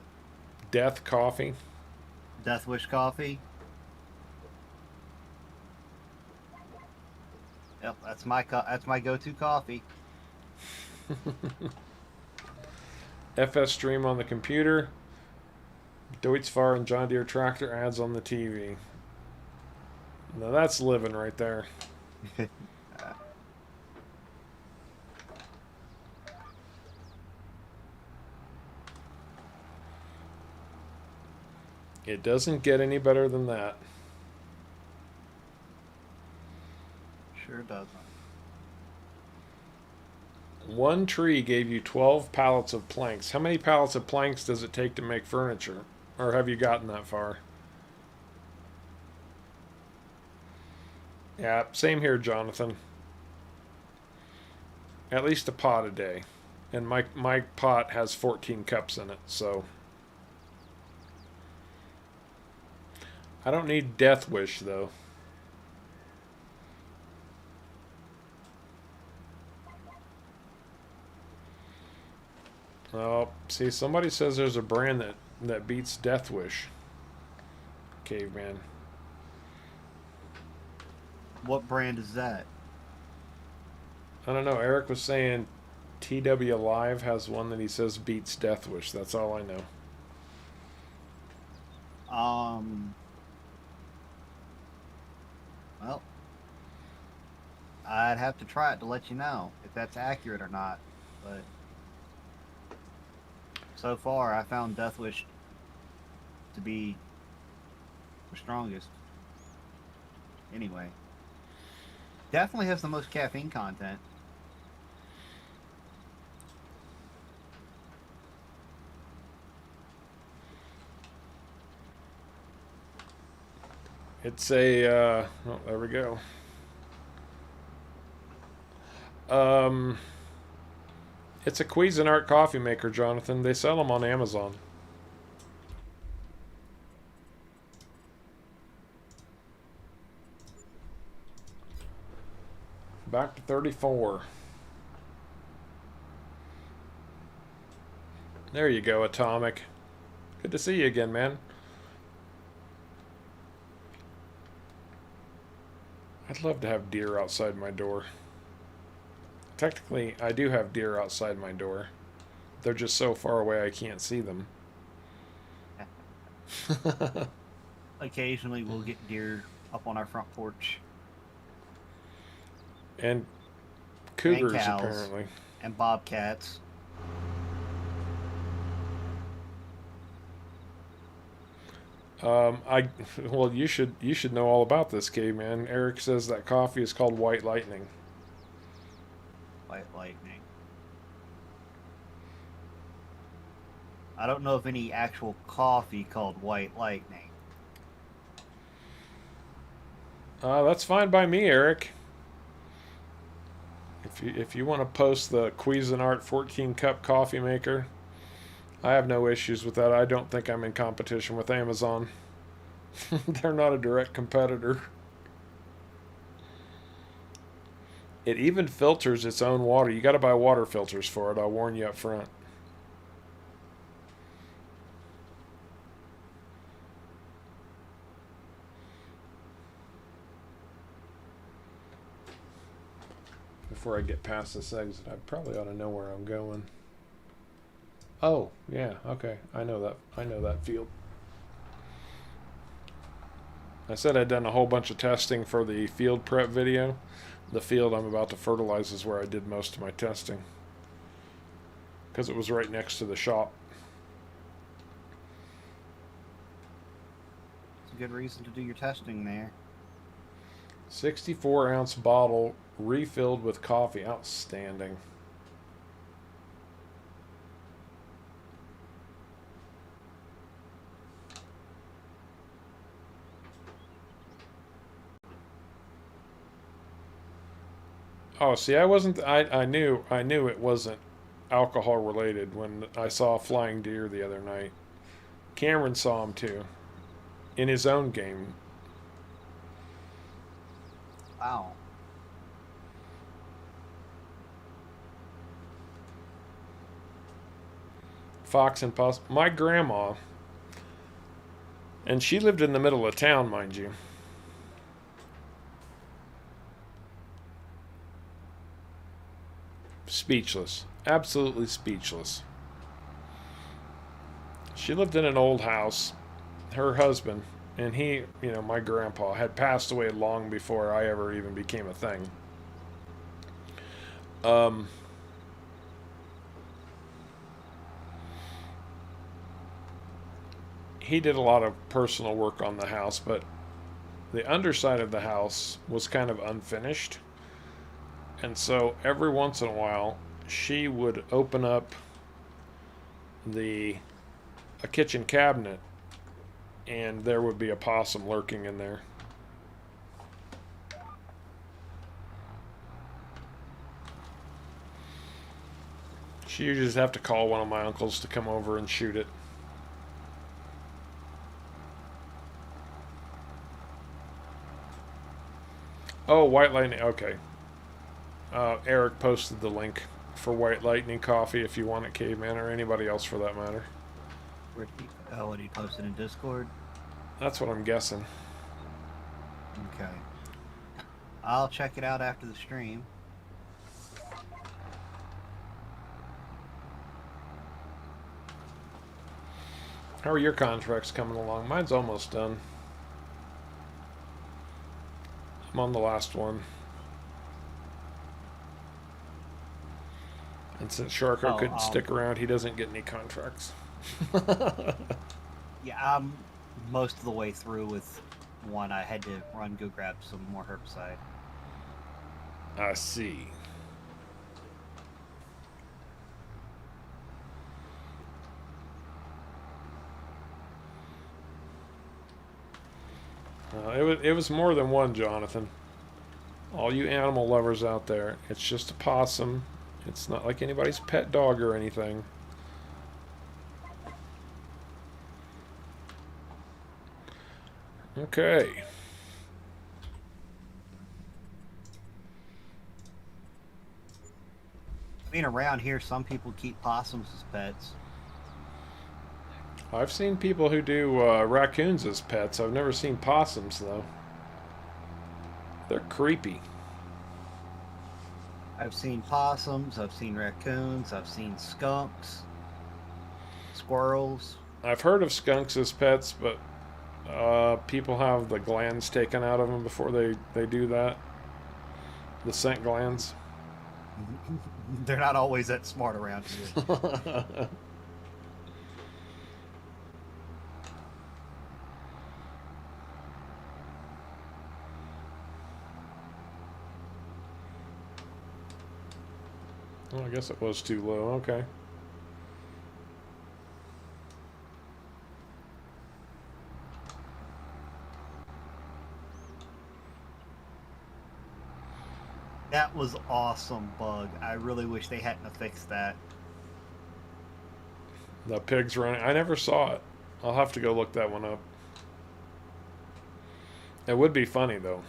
death coffee. Death Wish coffee? Yep, that's my go-to coffee. FS stream on the computer. Deutzfahr and John Deere tractor ads on the TV. Now that's living right there. It doesn't get any better than that. Sure doesn't. One tree gave you 12 pallets of planks. How many pallets of planks does it take to make furniture? Or have you gotten that far? Yeah, same here, Jonathan. At least a pot a day. And my pot has 14 cups in it, so... I don't need Death Wish, though. Oh, see, somebody says there's a brand that beats Death Wish. Caveman. What brand is that? I don't know. Eric was saying TW Live has one that he says beats Death Wish. That's all I know. Well, I'd have to try it to let you know if that's accurate or not, but so far I found Death Wish to be the strongest. Anyway, definitely has the most caffeine content. It's a, oh, there we go. It's a Cuisinart coffee maker, Jonathan. They sell them on Amazon. Back to 34. There you go, Atomic. Good to see you again, man. I'd love to have deer outside my door. Technically, I do have deer outside my door. They're just so far away I can't see them. Occasionally we'll get deer up on our front porch. And cougars, and cows, apparently. And bobcats. Well, you should know all about this, caveman. Eric says that coffee is called White Lightning. White Lightning. I don't know of any actual coffee called White Lightning. That's fine by me, Eric. If you want to post the Cuisinart 14 cup coffee maker, I have no issues with that. I don't think I'm in competition with Amazon. They're not a direct competitor. It even filters its own water. You got to buy water filters for it. I'll warn you up front. Before I get past this exit, I probably ought to know where I'm going. Oh, yeah, okay. I know that field. I said I'd done a whole bunch of testing for the field prep video. The field I'm about to fertilize is where I did most of my testing, because it was right next to the shop. It's a good reason to do your testing there. 64-ounce bottle refilled with coffee. Outstanding. Oh, see, I knew it wasn't alcohol related when I saw a flying deer the other night. Cameron saw him too, in his own game. Wow. Fox and possum. My grandma, and she lived in the middle of town, mind you. Speechless. Absolutely speechless. She lived in an old house. Her husband, and he, my grandpa, had passed away long before I ever even became a thing. He did a lot of personal work on the house, but the underside of the house was kind of unfinished. And so every once in a while, she would open up a kitchen cabinet, and there would be a possum lurking in there. She usually just have to call one of my uncles to come over and shoot it. Oh, White Lightning. Okay. Eric posted the link for White Lightning coffee if you want it, Caveman, or anybody else for that matter. What he posted in Discord? That's what I'm guessing. Okay. I'll check it out after the stream. How are your contracts coming along? Mine's almost done. I'm on the last one. And since Sharko couldn't stick around, he doesn't get any contracts. Yeah, I'm most of the way through with one. I had to go grab some more herbicide. I see. It was more than one, Jonathan. All you animal lovers out there, it's just a possum It's not like anybody's pet dog or anything. Okay. I mean, around here, some people keep possums as pets. I've seen people who do raccoons as pets. I've never seen possums, though. They're creepy. I've seen possums, I've seen raccoons, I've seen skunks, squirrels. I've heard of skunks as pets, but people have the glands taken out of them before they do that. The scent glands. They're not always that smart around here. Well, I guess it was too low. Okay. That was awesome, Bug. I really wish they hadn't have fixed that. The pigs running. I never saw it. I'll have to go look that one up. It would be funny, though.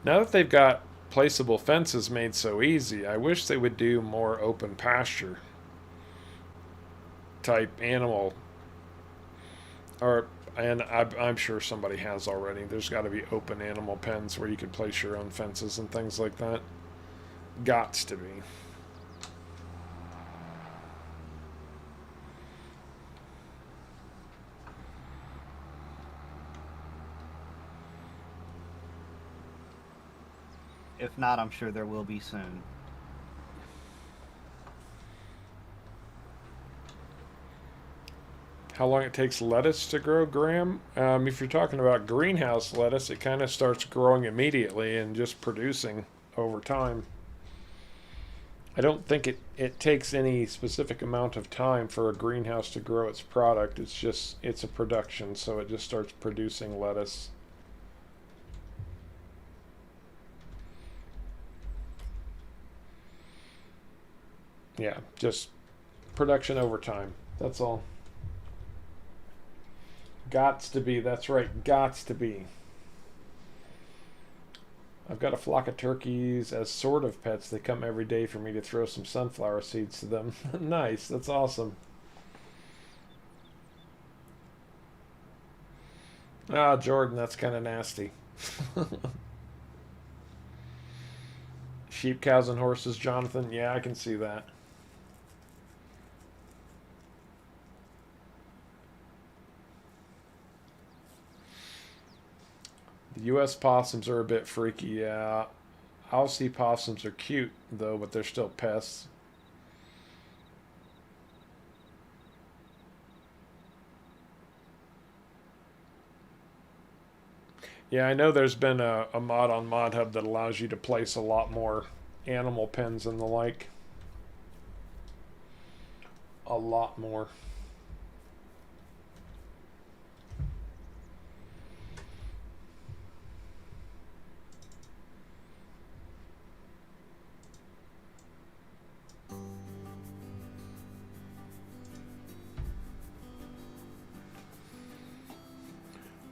Now that they've got placeable fences made so easy, I wish they would do more open pasture type animal. And I'm sure somebody has already. There's got to be open animal pens where you could place your own fences and things like that. Gots to be. If not, I'm sure there will be soon. How long it takes lettuce to grow, Graham? If you're talking about greenhouse lettuce, it kind of starts growing immediately and just producing over time. I don't think it takes any specific amount of time for a greenhouse to grow its product. It's a production, so it just starts producing lettuce. Yeah, just production over time. That's all. Gots to be. That's right. Gots to be. I've got a flock of turkeys as sort of pets. They come every day for me to throw some sunflower seeds to them. Nice. That's awesome. Ah, Jordan, that's kind of nasty. Sheep, cows, and horses, Jonathan. Yeah, I can see that. The U.S. possums are a bit freaky, yeah. Aussie possums are cute, though, but they're still pests. Yeah, I know there's been a mod on ModHub that allows you to place a lot more animal pens and the like. A lot more.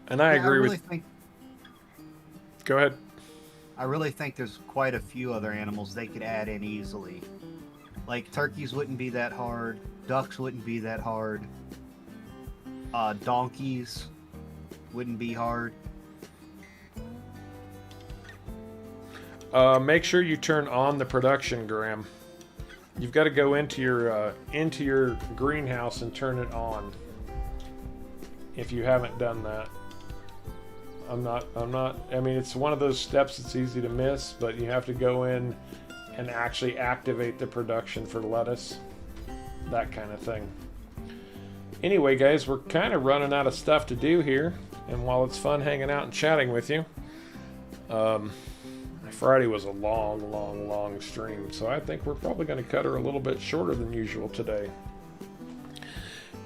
And I agree with. Go ahead. I really think there's quite a few other animals they could add in easily. Like turkeys wouldn't be that hard. Ducks wouldn't be that hard. Donkeys wouldn't be hard. Make sure you turn on the production, Graham. You've got to go into your greenhouse and turn it on. If you haven't done that. I mean, it's one of those steps that's easy to miss, but you have to go in and actually activate the production for lettuce. That kind of thing. Anyway, guys, we're kind of running out of stuff to do here. And while it's fun hanging out and chatting with you, Friday was a long stream. So I think we're probably going to cut her a little bit shorter than usual today.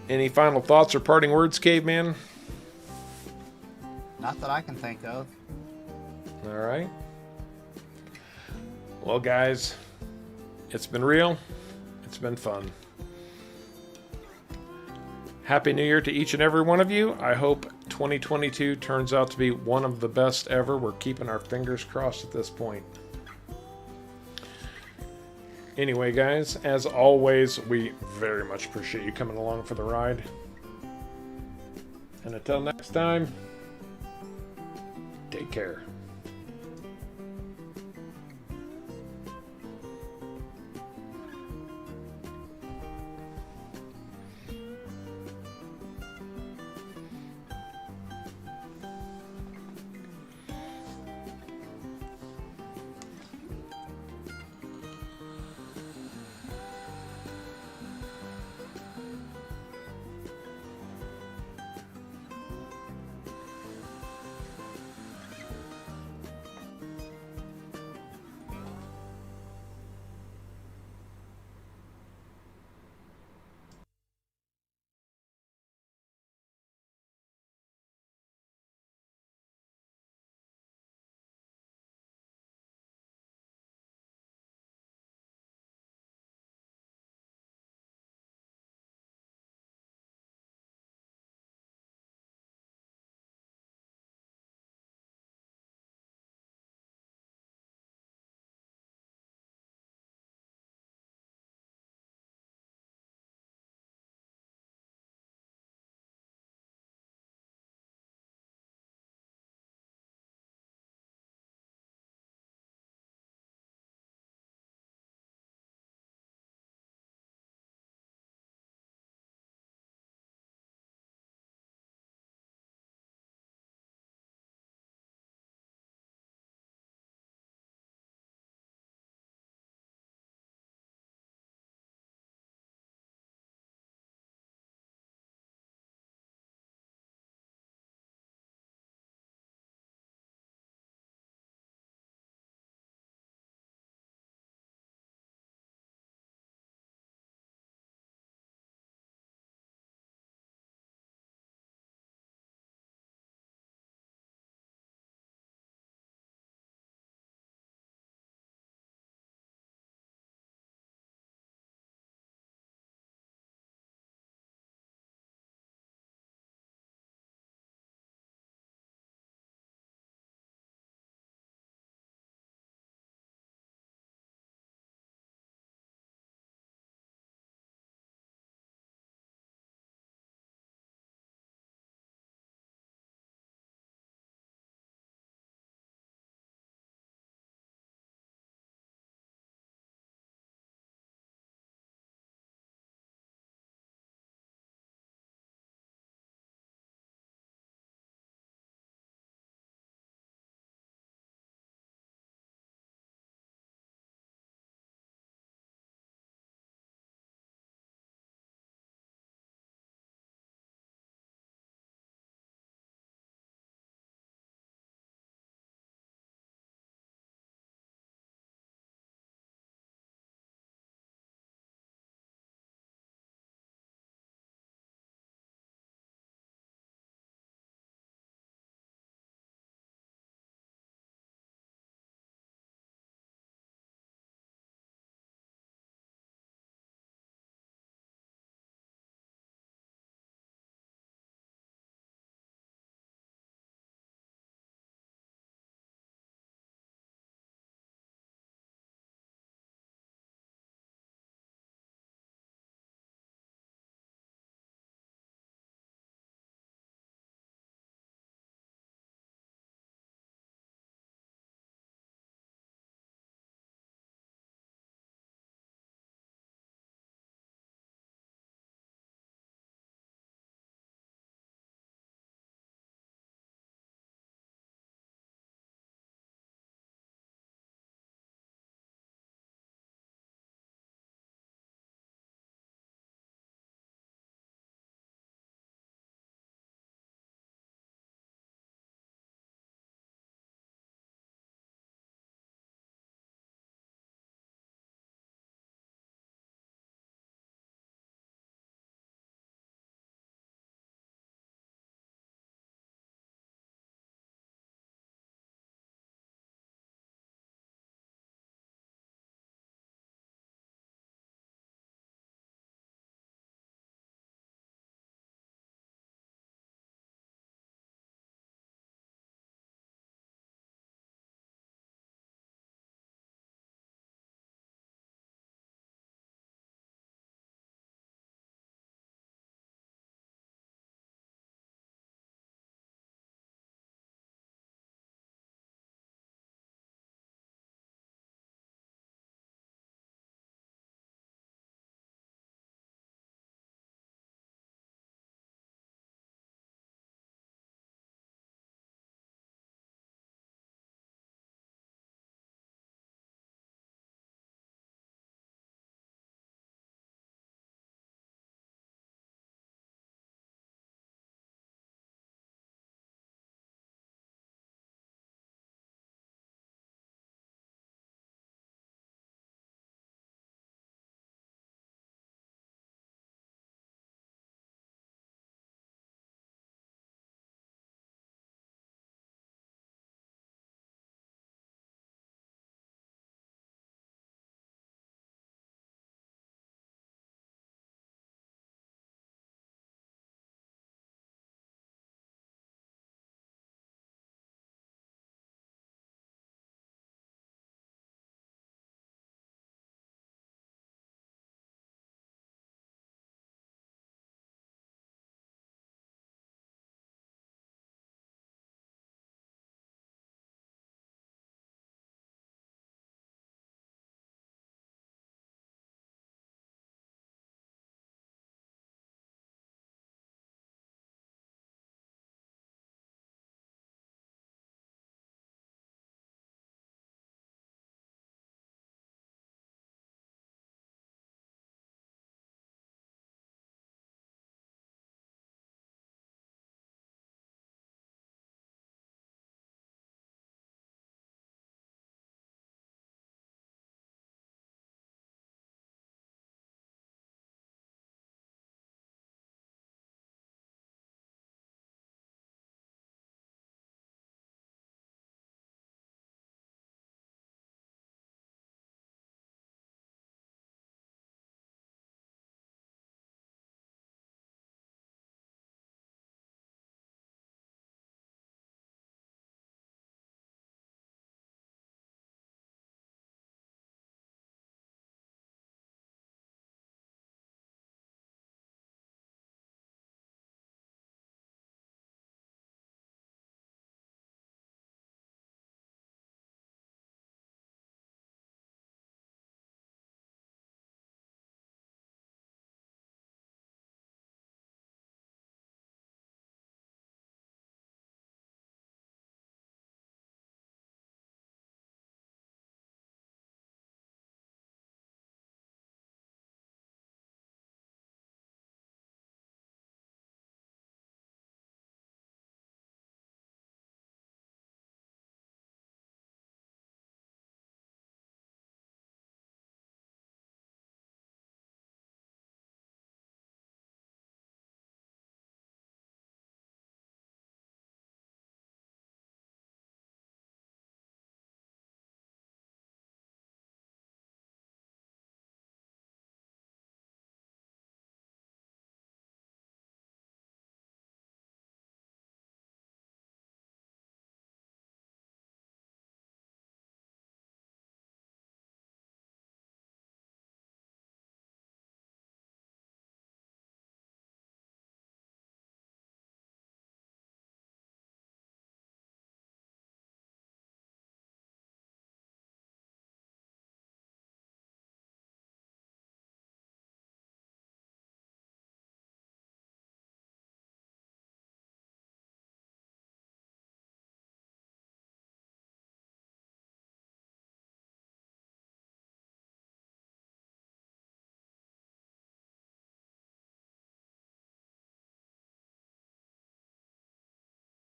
Any final thoughts or parting words, Caveman? Not that I can think of. All right. Well, guys, it's been real. It's been fun. Happy New Year to each and every one of you. I hope 2022 turns out to be one of the best ever. We're keeping our fingers crossed at this point. Anyway, guys, as always, we very much appreciate you coming along for the ride. And until next time, take care.